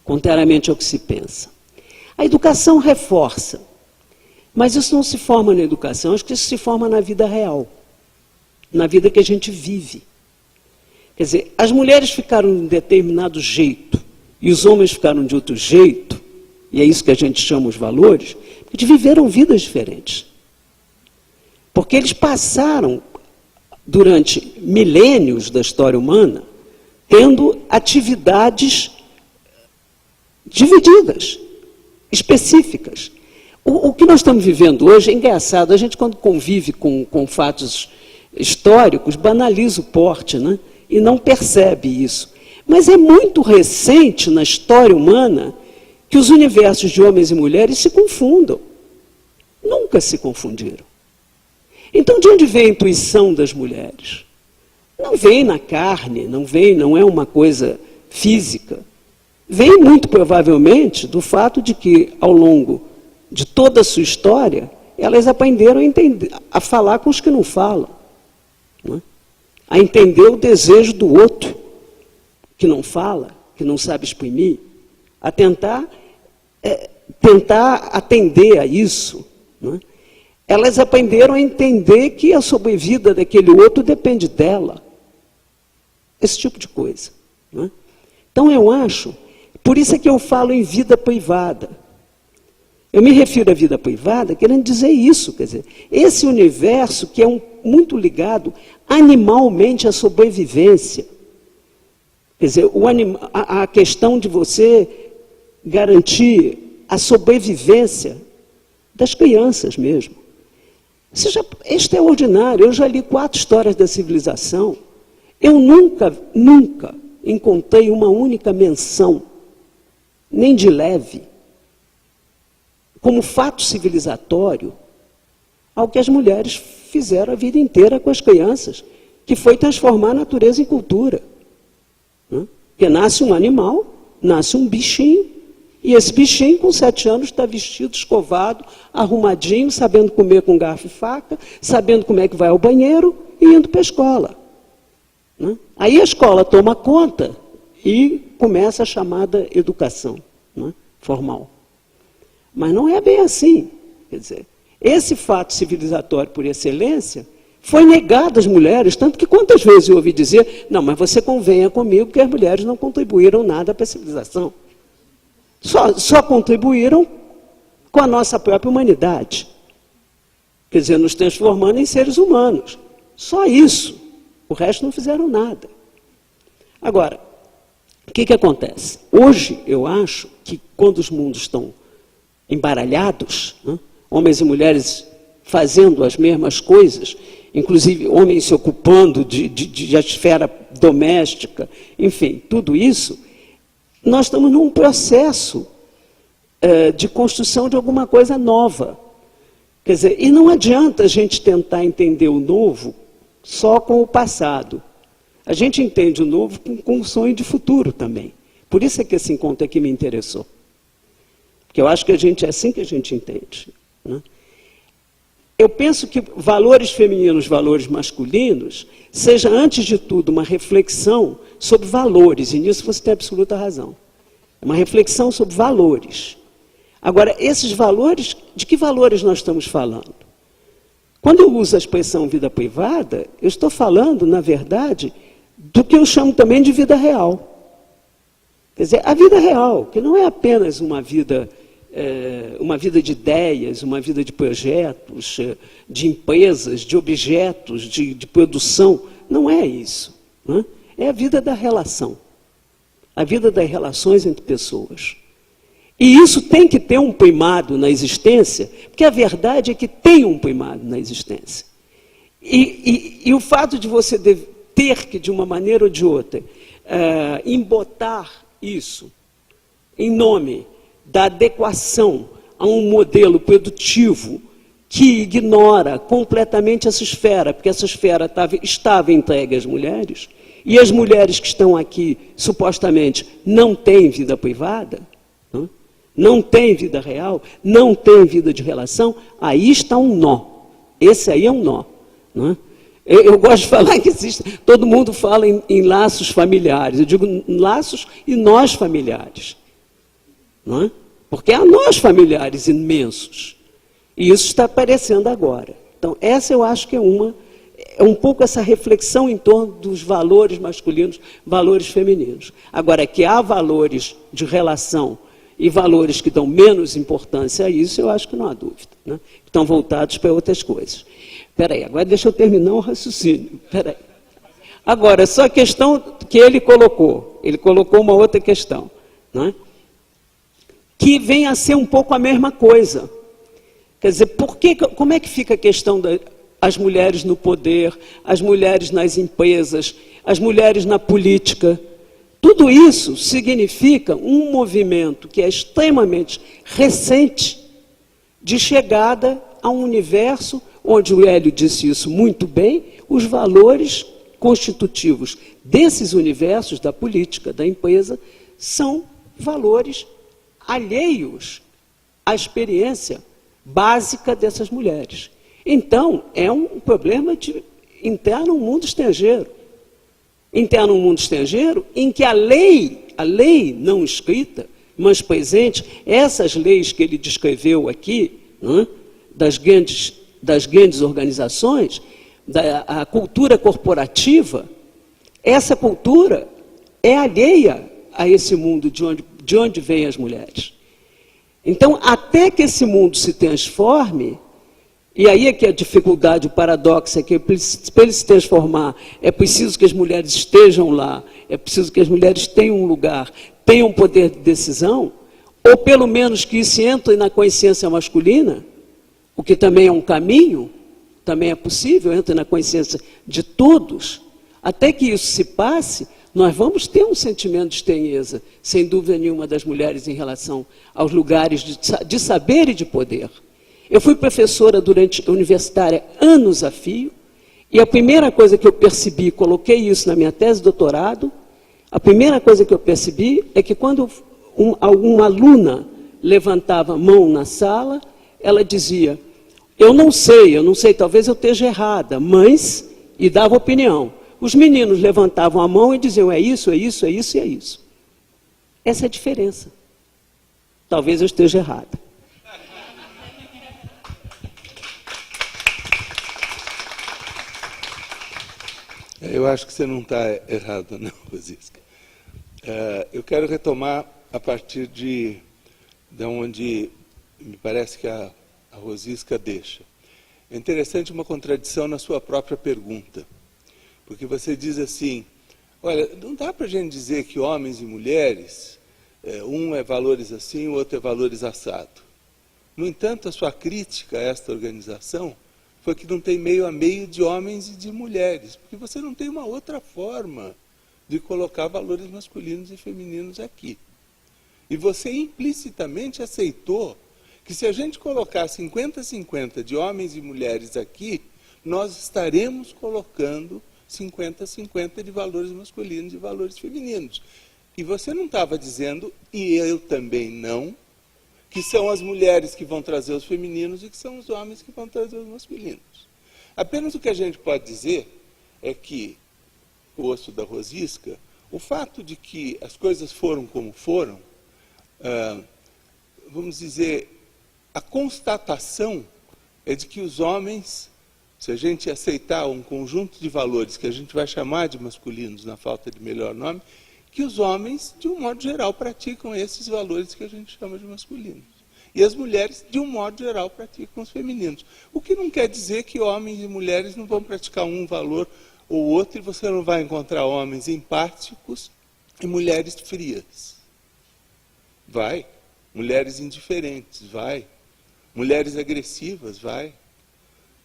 contrariamente ao que se pensa. A educação reforça, mas isso não se forma na educação, acho que isso se forma na vida real, na vida que a gente vive. Quer dizer, as mulheres ficaram de um determinado jeito e os homens ficaram de outro jeito, e é isso que a gente chama os valores, porque viveram vidas diferentes. Porque eles passaram, durante milênios da história humana, tendo atividades divididas, específicas. O que nós estamos vivendo hoje é engraçado. A gente, quando convive com fatos históricos, banaliza o porte, né? E não percebe isso. Mas é muito recente na história humana que os universos de homens e mulheres se confundam. Nunca se confundiram. Então, de onde vem a intuição das mulheres? Não vem na carne, não é uma coisa física. Vem, muito provavelmente, do fato de que, ao longo de toda a sua história, elas aprenderam a, entender, a falar com os que não falam, não é? A entender o desejo do outro, que não fala, que não sabe exprimir, a tentar atender a isso, não é? Elas aprenderam a entender que a sobrevida daquele outro depende dela. Esse tipo de coisa, não é? Então, eu acho, por isso é que eu falo em vida privada. Eu me refiro à vida privada querendo dizer isso, quer dizer, esse universo que é muito ligado animalmente à sobrevivência. Quer dizer, a questão de você garantir a sobrevivência das crianças mesmo. É extraordinário. Eu já li 4 histórias da civilização. Eu nunca encontrei uma única menção, nem de leve, como fato civilizatório, ao que as mulheres fizeram a vida inteira com as crianças, que foi transformar a natureza em cultura. Porque nasce um animal, nasce um bichinho, e esse bichinho, com 7 anos, está vestido, escovado, arrumadinho, sabendo comer com garfo e faca, sabendo como é que vai ao banheiro e indo para a escola. Aí a escola toma conta e começa a chamada educação, formal. Mas não é bem assim. Quer dizer, esse fato civilizatório por excelência foi negado às mulheres, tanto que quantas vezes eu ouvi dizer, não, mas você convenha comigo que as mulheres não contribuíram nada para a civilização. Só contribuíram com a nossa própria humanidade. Quer dizer, nos transformando em seres humanos. Só isso. O resto não fizeram nada. Agora, o que acontece? Hoje, eu acho que quando os mundos estão embaralhados, homens e mulheres fazendo as mesmas coisas, inclusive homens se ocupando de esfera doméstica, enfim, tudo isso, nós estamos num processo de construção de alguma coisa nova. Quer dizer, e não adianta a gente tentar entender o novo só com o passado. A gente entende o novo com um sonho de futuro também. Por isso é que esse encontro aqui me interessou. Porque eu acho que é assim que a gente entende. Eu penso que valores femininos, valores masculinos, seja, antes de tudo, uma reflexão sobre valores, e nisso você tem absoluta razão. É uma reflexão sobre valores. Agora, esses valores, de que valores nós estamos falando? Quando eu uso a expressão vida privada, eu estou falando, na verdade, do que eu chamo também de vida real. Quer dizer, a vida real, que não é apenas uma vida de ideias, uma vida de projetos, de empresas, de objetos, de produção. Não é isso. É a vida da relação. A vida das relações entre pessoas. E isso tem que ter um primado na existência, porque a verdade é que tem um primado na existência. E o fato de você ter que, de uma maneira ou de outra, embotar isso em nome da adequação a um modelo produtivo que ignora completamente essa esfera, porque essa esfera estava entregue às mulheres, e as mulheres que estão aqui, supostamente, não têm vida privada, não têm vida real, não têm vida de relação, aí está um nó. Esse aí é um nó. Eu gosto de falar que existe, todo mundo fala em laços familiares, eu digo laços e nós familiares. Porque há nós familiares imensos. E isso está aparecendo agora. Então, essa eu acho que é um pouco essa reflexão em torno dos valores masculinos, valores femininos. Agora, que há valores de relação e valores que dão menos importância a isso, eu acho que não há dúvida. Estão voltados para outras coisas. Espera aí, agora deixa eu terminar o raciocínio. Espera aí. Agora, só a questão que ele colocou uma outra questão, que vem a ser um pouco a mesma coisa. Quer dizer, como é que fica a questão das mulheres no poder, as mulheres nas empresas, as mulheres na política? Tudo isso significa um movimento que é extremamente recente de chegada a um universo onde o Hélio disse isso muito bem, os valores constitutivos desses universos, da política, da empresa, são valores alheios à experiência básica dessas mulheres. Então, é um problema interno ao mundo estrangeiro. Interno ao mundo estrangeiro, em que a lei não escrita, mas presente, essas leis que ele descreveu aqui, né, das grandes organizações, a cultura corporativa, essa cultura é alheia a esse mundo de onde vêm as mulheres. Então, até que esse mundo se transforme, e aí é que a dificuldade, o paradoxo é que para ele se transformar, é preciso que as mulheres estejam lá, é preciso que as mulheres tenham um lugar, tenham poder de decisão, ou pelo menos que isso entre na consciência masculina, o que também é um caminho, também é possível, entra na consciência de todos. Até que isso se passe, nós vamos ter um sentimento de estranheza, sem dúvida nenhuma, das mulheres em relação aos lugares de saber e de poder. Eu fui professora universitária anos a fio, e a primeira coisa que eu percebi, coloquei isso na minha tese de doutorado, a primeira coisa que eu percebi é que quando alguma aluna levantava a mão na sala, ela dizia, eu não sei, talvez eu esteja errada, mas, e dava opinião. Os meninos levantavam a mão e diziam, é isso, é isso, é isso e é isso. Essa é a diferença. Talvez eu esteja errada. Eu acho que você não está errado, não, Rosisca. Eu quero retomar a partir de onde me parece que a Rosisca deixa. É interessante uma contradição na sua própria pergunta, porque você diz assim, olha, não dá para a gente dizer que homens e mulheres, um é valores assim, o outro é valores assado. No entanto, a sua crítica a esta organização foi que não tem meio a meio de homens e de mulheres, porque você não tem uma outra forma de colocar valores masculinos e femininos aqui. E você implicitamente aceitou que se a gente colocar 50-50 de homens e mulheres aqui, nós estaremos colocando 50-50 de valores masculinos e valores femininos. E você não estava dizendo, e eu também não, que são as mulheres que vão trazer os femininos e que são os homens que vão trazer os masculinos. Apenas o que a gente pode dizer é que, o osso da Rosisca, o fato de que as coisas foram como foram, vamos dizer, a constatação é de que os homens, se a gente aceitar um conjunto de valores que a gente vai chamar de masculinos, na falta de melhor nome, que os homens, de um modo geral, praticam esses valores que a gente chama de masculinos. E as mulheres, de um modo geral, praticam os femininos. O que não quer dizer que homens e mulheres não vão praticar um valor ou outro, e você não vai encontrar homens empáticos e mulheres frias. Vai. Mulheres indiferentes, vai. Mulheres agressivas, vai.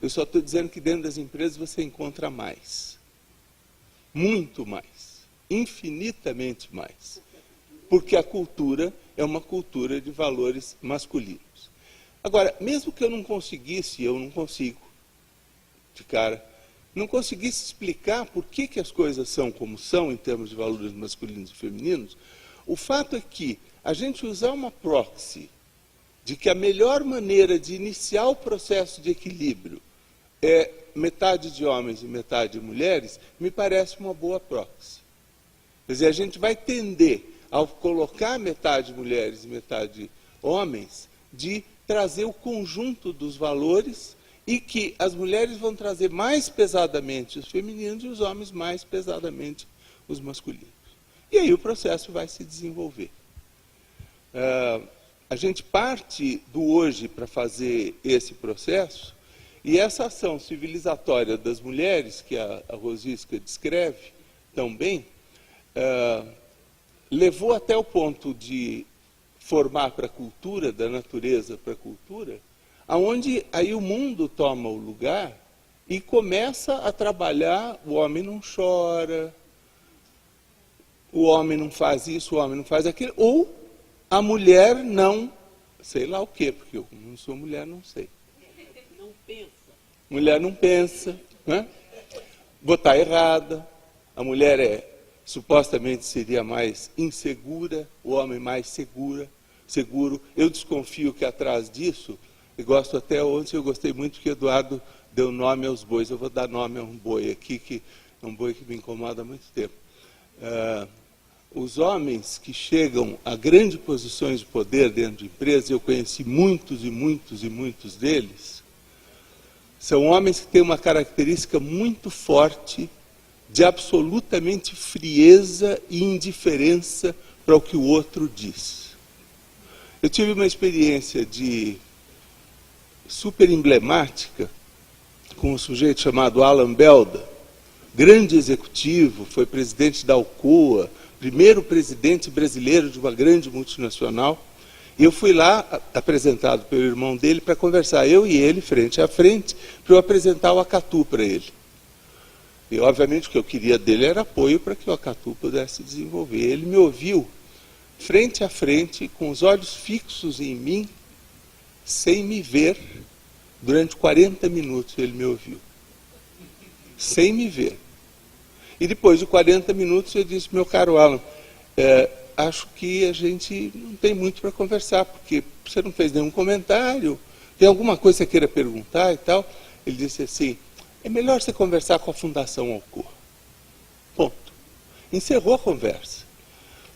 Eu só estou dizendo que dentro das empresas você encontra mais. Muito mais. Infinitamente mais. Porque a cultura é uma cultura de valores masculinos. Agora, mesmo que eu não conseguisse, eu não consigo, de cara, não conseguisse explicar por que as coisas são como são, em termos de valores masculinos e femininos, o fato é que a gente usar uma proxy de que a melhor maneira de iniciar o processo de equilíbrio é metade de homens e metade de mulheres, me parece uma boa proxy. Quer dizer, a gente vai tender, ao colocar metade mulheres e metade homens, de trazer o conjunto dos valores e que as mulheres vão trazer mais pesadamente os femininos e os homens mais pesadamente os masculinos. E aí o processo vai se desenvolver. A gente parte do hoje para fazer esse processo, e essa ação civilizatória das mulheres, que a Rosisca descreve tão bem, levou até o ponto de formar para a cultura, da natureza para a cultura, aonde aí o mundo toma o lugar e começa a trabalhar, o homem não chora, o homem não faz isso, o homem não faz aquilo, ou a mulher não, sei lá o quê, porque eu não sou mulher, não sei. Não pensa. Mulher não pensa, né? Botar errada, a mulher supostamente seria mais insegura, o homem mais seguro. Eu desconfio que atrás disso e gosto até ontem, eu gostei muito que Eduardo deu nome aos bois. Eu vou dar nome a um boi aqui, que é um boi que me incomoda há muito tempo. Os homens que chegam a grandes posições de poder dentro de empresas, eu conheci muitos e muitos e muitos deles, são homens que têm uma característica muito forte de absolutamente frieza e indiferença para o que o outro diz. Eu tive uma experiência super emblemática com um sujeito chamado Alan Belda, grande executivo, foi presidente da Alcoa, primeiro presidente brasileiro de uma grande multinacional. E eu fui lá, apresentado pelo irmão dele, para conversar, eu e ele, frente a frente, para eu apresentar o Acatu para ele. E, obviamente, o que eu queria dele era apoio para que o Acatu pudesse desenvolver. Ele me ouviu, frente a frente, com os olhos fixos em mim, sem me ver, durante 40 minutos ele me ouviu. Sem me ver. E depois de 40 minutos eu disse, meu caro Alan, acho que a gente não tem muito para conversar, porque você não fez nenhum comentário, tem alguma coisa que você queira perguntar e tal. Ele disse assim, é melhor você conversar com a Fundação Alcoa. Ponto. Encerrou a conversa.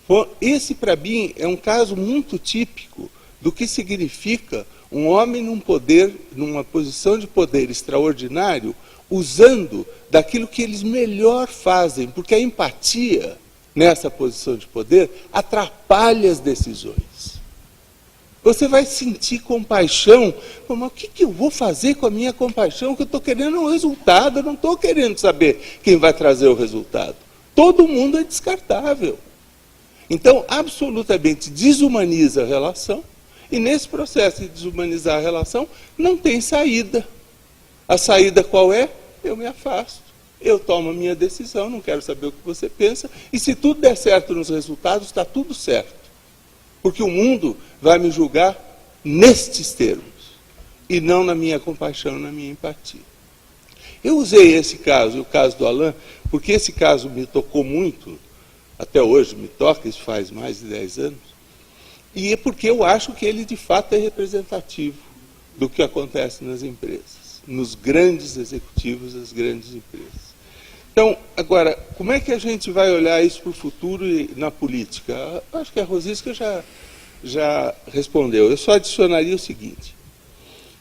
Bom, esse, para mim, é um caso muito típico do que significa um homem numa posição de poder extraordinário, usando daquilo que eles melhor fazem, porque a empatia, nessa posição de poder, atrapalha as decisões. Você vai sentir compaixão, mas o que eu vou fazer com a minha compaixão? Que eu estou querendo um resultado, eu não estou querendo saber quem vai trazer o resultado. Todo mundo é descartável. Então, absolutamente desumaniza a relação, e nesse processo de desumanizar a relação, não tem saída. A saída qual é? Eu me afasto. Eu tomo a minha decisão, não quero saber o que você pensa, e se tudo der certo nos resultados, está tudo certo. Porque o mundo vai me julgar nestes termos, e não na minha compaixão, na minha empatia. Eu usei esse caso, o caso do Alain, porque esse caso me tocou muito, até hoje me toca, isso faz mais de 10 anos, e é porque eu acho que ele de fato é representativo do que acontece nas empresas, nos grandes executivos das grandes empresas. Então, agora, como é que a gente vai olhar isso para o futuro e na política? Acho que a Rosisca já respondeu. Eu só adicionaria o seguinte.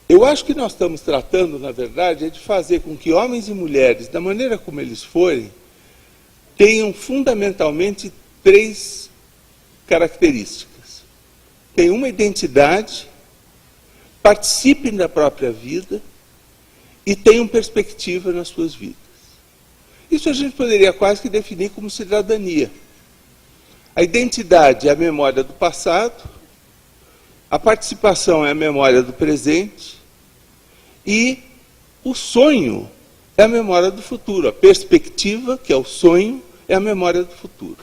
Eu acho que nós estamos tratando, na verdade, é de fazer com que homens e mulheres, da maneira como eles forem, tenham fundamentalmente 3 características. Tenham uma identidade, participem da própria vida e tenham perspectiva nas suas vidas. Isso a gente poderia quase que definir como cidadania. A identidade é a memória do passado, a participação é a memória do presente e o sonho é a memória do futuro. A perspectiva, que é o sonho, é a memória do futuro.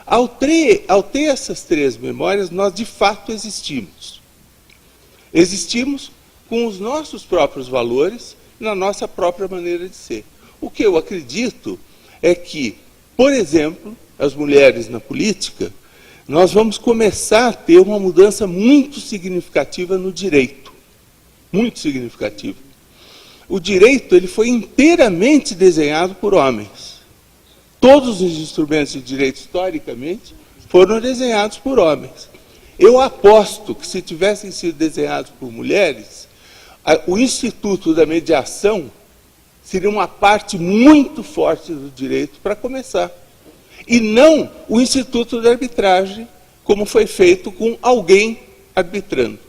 Ao ter essas 3 memórias, nós de fato existimos. Existimos com os nossos próprios valores, na nossa própria maneira de ser. O que eu acredito é que, por exemplo, as mulheres na política, nós vamos começar a ter uma mudança muito significativa no direito. Muito significativa. O direito ele foi inteiramente desenhado por homens. Todos os instrumentos de direito, historicamente, foram desenhados por homens. Eu aposto que, se tivessem sido desenhados por mulheres, o Instituto da Mediação seria uma parte muito forte do direito para começar. E não o Instituto da Arbitragem, como foi feito com alguém arbitrando.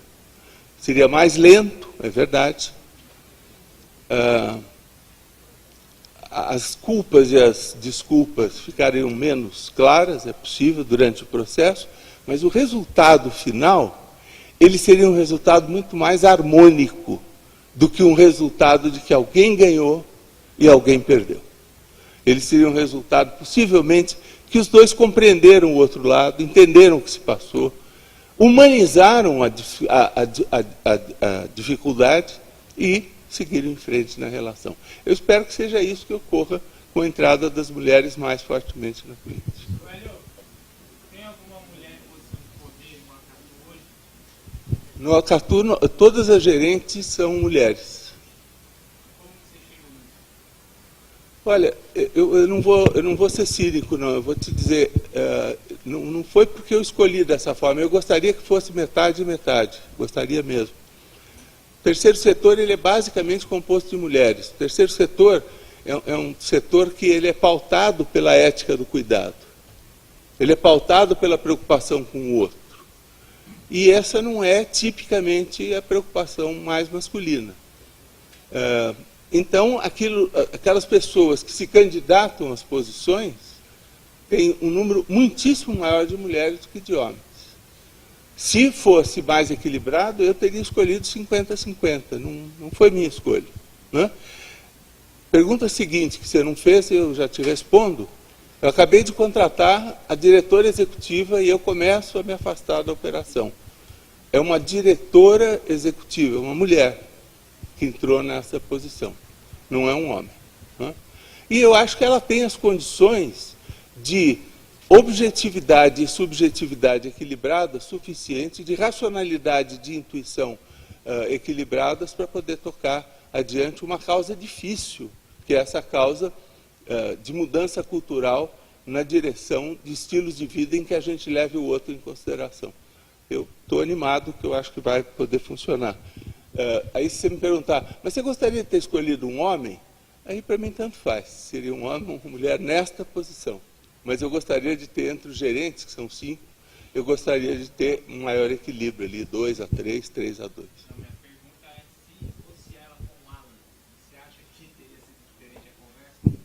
Seria mais lento, é verdade. As culpas e as desculpas ficariam menos claras, é possível, durante o processo, mas o resultado final, ele seria um resultado muito mais harmônico do que um resultado de que alguém ganhou e alguém perdeu. Ele seria um resultado, possivelmente, que os dois compreenderam o outro lado, entenderam o que se passou, humanizaram a dificuldade e seguiram em frente na relação. Eu espero que seja isso que ocorra com a entrada das mulheres mais fortemente na política. Tem alguma mulher em posição de poder no Acatu hoje? No Acatu, todas as gerentes são mulheres. Olha, eu não vou ser cínico, não. Eu vou te dizer, não foi porque eu escolhi dessa forma. Eu gostaria que fosse metade e metade. Gostaria mesmo. O terceiro setor ele é basicamente composto de mulheres. O terceiro setor é um setor que ele é pautado pela ética do cuidado. Ele é pautado pela preocupação com o outro. E essa não é tipicamente a preocupação mais masculina. Então, aquelas pessoas que se candidatam às posições têm um número muitíssimo maior de mulheres do que de homens. Se fosse mais equilibrado, eu teria escolhido 50-50. Não foi minha escolha. Né? Pergunta seguinte, que você não fez, eu já te respondo. Eu acabei de contratar a diretora executiva e eu começo a me afastar da operação. É uma diretora executiva, uma mulher que entrou nessa posição. Não é um homem. Né? E eu acho que ela tem as condições de objetividade e subjetividade equilibradas suficiente, de racionalidade e de intuição equilibradas para poder tocar adiante uma causa difícil, que é essa causa de mudança cultural na direção de estilos de vida em que a gente leve o outro em consideração. Eu estou animado que eu acho que vai poder funcionar. Aí se você me perguntar, mas você gostaria de ter escolhido um homem? Aí para mim tanto faz, seria um homem ou uma mulher nesta posição. Mas eu gostaria de ter entre os gerentes, que são 5, eu gostaria de ter um maior equilíbrio ali, 2-3, 3-2. A minha pergunta é se fosse ela com o Alan, você acha que teria sido diferente a conversa?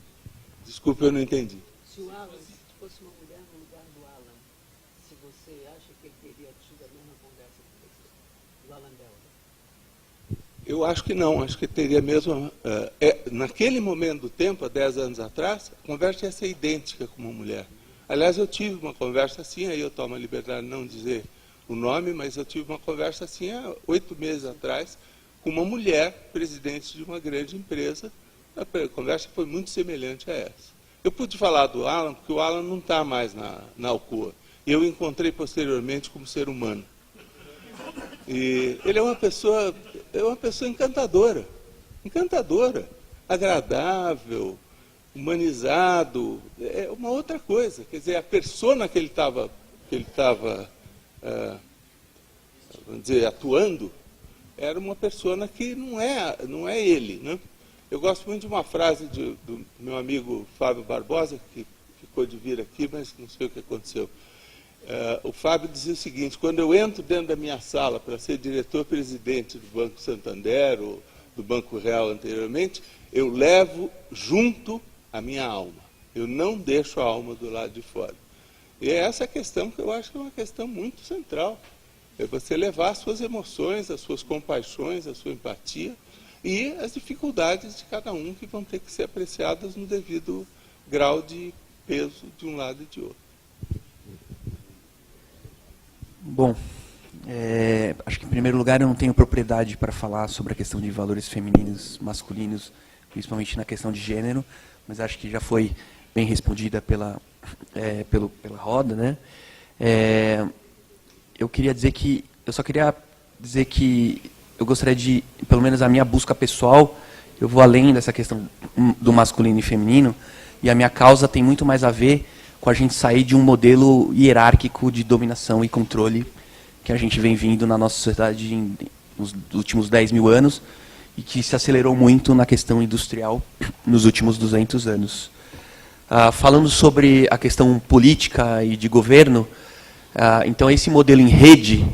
Desculpa, eu não entendi. Se o Alan fosse uma mulher no lugar do Alan, se você acha que ele teria tido a mesma conversa com você, do Alan Delva? Eu acho que não, acho que teria mesmo... naquele momento do tempo, há 10 anos atrás, a conversa ia ser idêntica com uma mulher. Aliás, eu tive uma conversa assim, aí eu tomo a liberdade de não dizer o nome, mas eu tive uma conversa assim há 8 meses atrás, com uma mulher, presidente de uma grande empresa. A conversa foi muito semelhante a essa. Eu pude falar do Alan, porque o Alan não está mais na Alcoa. E eu o encontrei posteriormente como ser humano. E ele é uma pessoa encantadora, agradável, humanizado, é uma outra coisa. Quer dizer, a persona que ele estava vamos dizer, atuando, era uma persona que não é ele, né? Eu gosto muito de uma frase do meu amigo Fábio Barbosa, que ficou de vir aqui, mas não sei o que aconteceu. O Fábio dizia o seguinte: quando eu entro dentro da minha sala para ser diretor-presidente do Banco Santander ou do Banco Real anteriormente, eu levo junto a minha alma. Eu não deixo a alma do lado de fora. E é essa questão que eu acho que é uma questão muito central. É você levar as suas emoções, as suas compaixões, a sua empatia e as dificuldades de cada um que vão ter que ser apreciadas no devido grau de peso de um lado e de outro. Bom, acho que em primeiro lugar eu não tenho propriedade para falar sobre a questão de valores femininos, masculinos, principalmente na questão de gênero, mas acho que já foi bem respondida pela roda, né? Eu só queria dizer que eu gostaria de, pelo menos a minha busca pessoal, eu vou além dessa questão do masculino e feminino, e a minha causa tem muito mais a ver com a gente sair de um modelo hierárquico de dominação e controle que a gente vem vindo na nossa sociedade nos últimos 10 mil anos e que se acelerou muito na questão industrial nos últimos 200 anos. Falando sobre a questão política e de governo, então esse modelo em rede,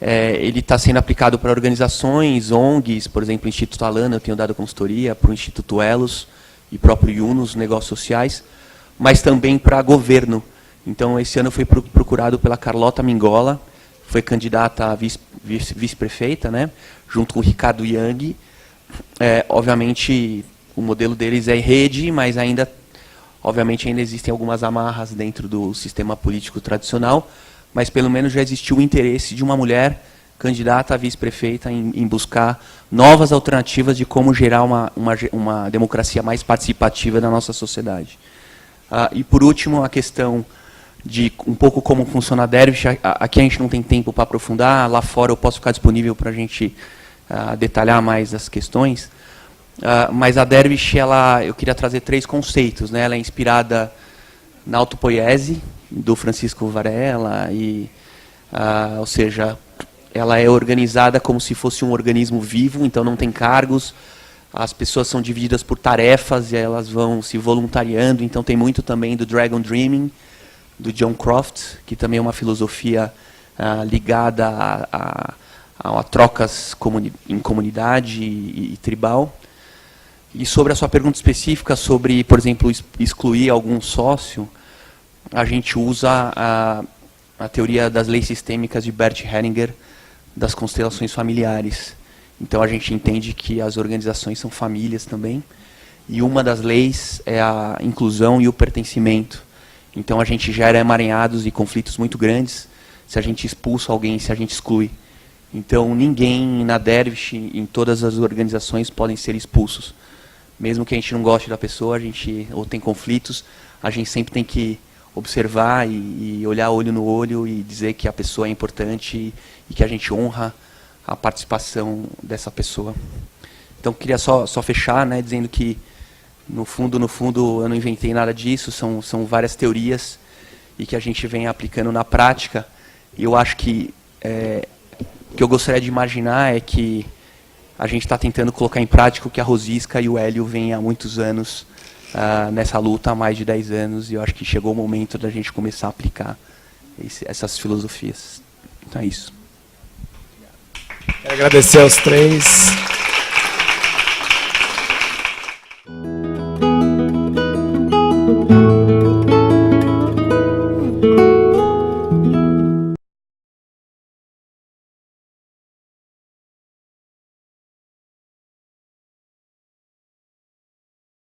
ele está sendo aplicado para organizações, ONGs, por exemplo, o Instituto Alana, eu tenho dado consultoria, para o Instituto Elos e próprio Yunus, negócios sociais, mas também para governo. Então, esse ano foi procurado pela Carlota Mingola, foi candidata a vice-prefeita, né, junto com o Ricardo Yang. Obviamente, o modelo deles é em rede, mas obviamente ainda existem algumas amarras dentro do sistema político tradicional, mas pelo menos já existiu o interesse de uma mulher candidata a vice-prefeita em buscar novas alternativas de como gerar uma democracia mais participativa na nossa sociedade. E, por último, a questão de um pouco como funciona a Dervish. Aqui a gente não tem tempo para aprofundar, lá fora eu posso ficar disponível para a gente detalhar mais as questões. Mas a Dervish, eu queria trazer 3 conceitos, né? Ela é inspirada na autopoiese, do Francisco Varela, ou seja, ela é organizada como se fosse um organismo vivo, então não tem cargos, as pessoas são divididas por tarefas e elas vão se voluntariando, então tem muito também do Dragon Dreaming, do John Croft, que também é uma filosofia ligada a trocas em comunidade e tribal. E sobre a sua pergunta específica sobre, por exemplo, excluir algum sócio, a gente usa a teoria das leis sistêmicas de Bert Hellinger, das constelações familiares. Então a gente entende que as organizações são famílias também, e uma das leis é a inclusão e o pertencimento. Então a gente gera emaranhados e conflitos muito grandes se a gente expulsa alguém, se a gente exclui. Então ninguém na Dervish, em todas as organizações, podem ser expulsos. Mesmo que a gente não goste da pessoa, ou tem conflitos, a gente sempre tem que observar e olhar olho no olho e dizer que a pessoa é importante e que a gente honra a participação dessa pessoa. Então queria só fechar, né, dizendo que no fundo eu não inventei nada disso, são várias teorias e que a gente vem aplicando na prática. E eu acho que o que eu gostaria de imaginar é que a gente está tentando colocar em prática o que a Rosisca e o Hélio vêm há muitos anos nessa luta, há mais de 10 anos, e eu acho que chegou o momento da gente começar a aplicar essas filosofias. Então é isso. Quero agradecer aos 3.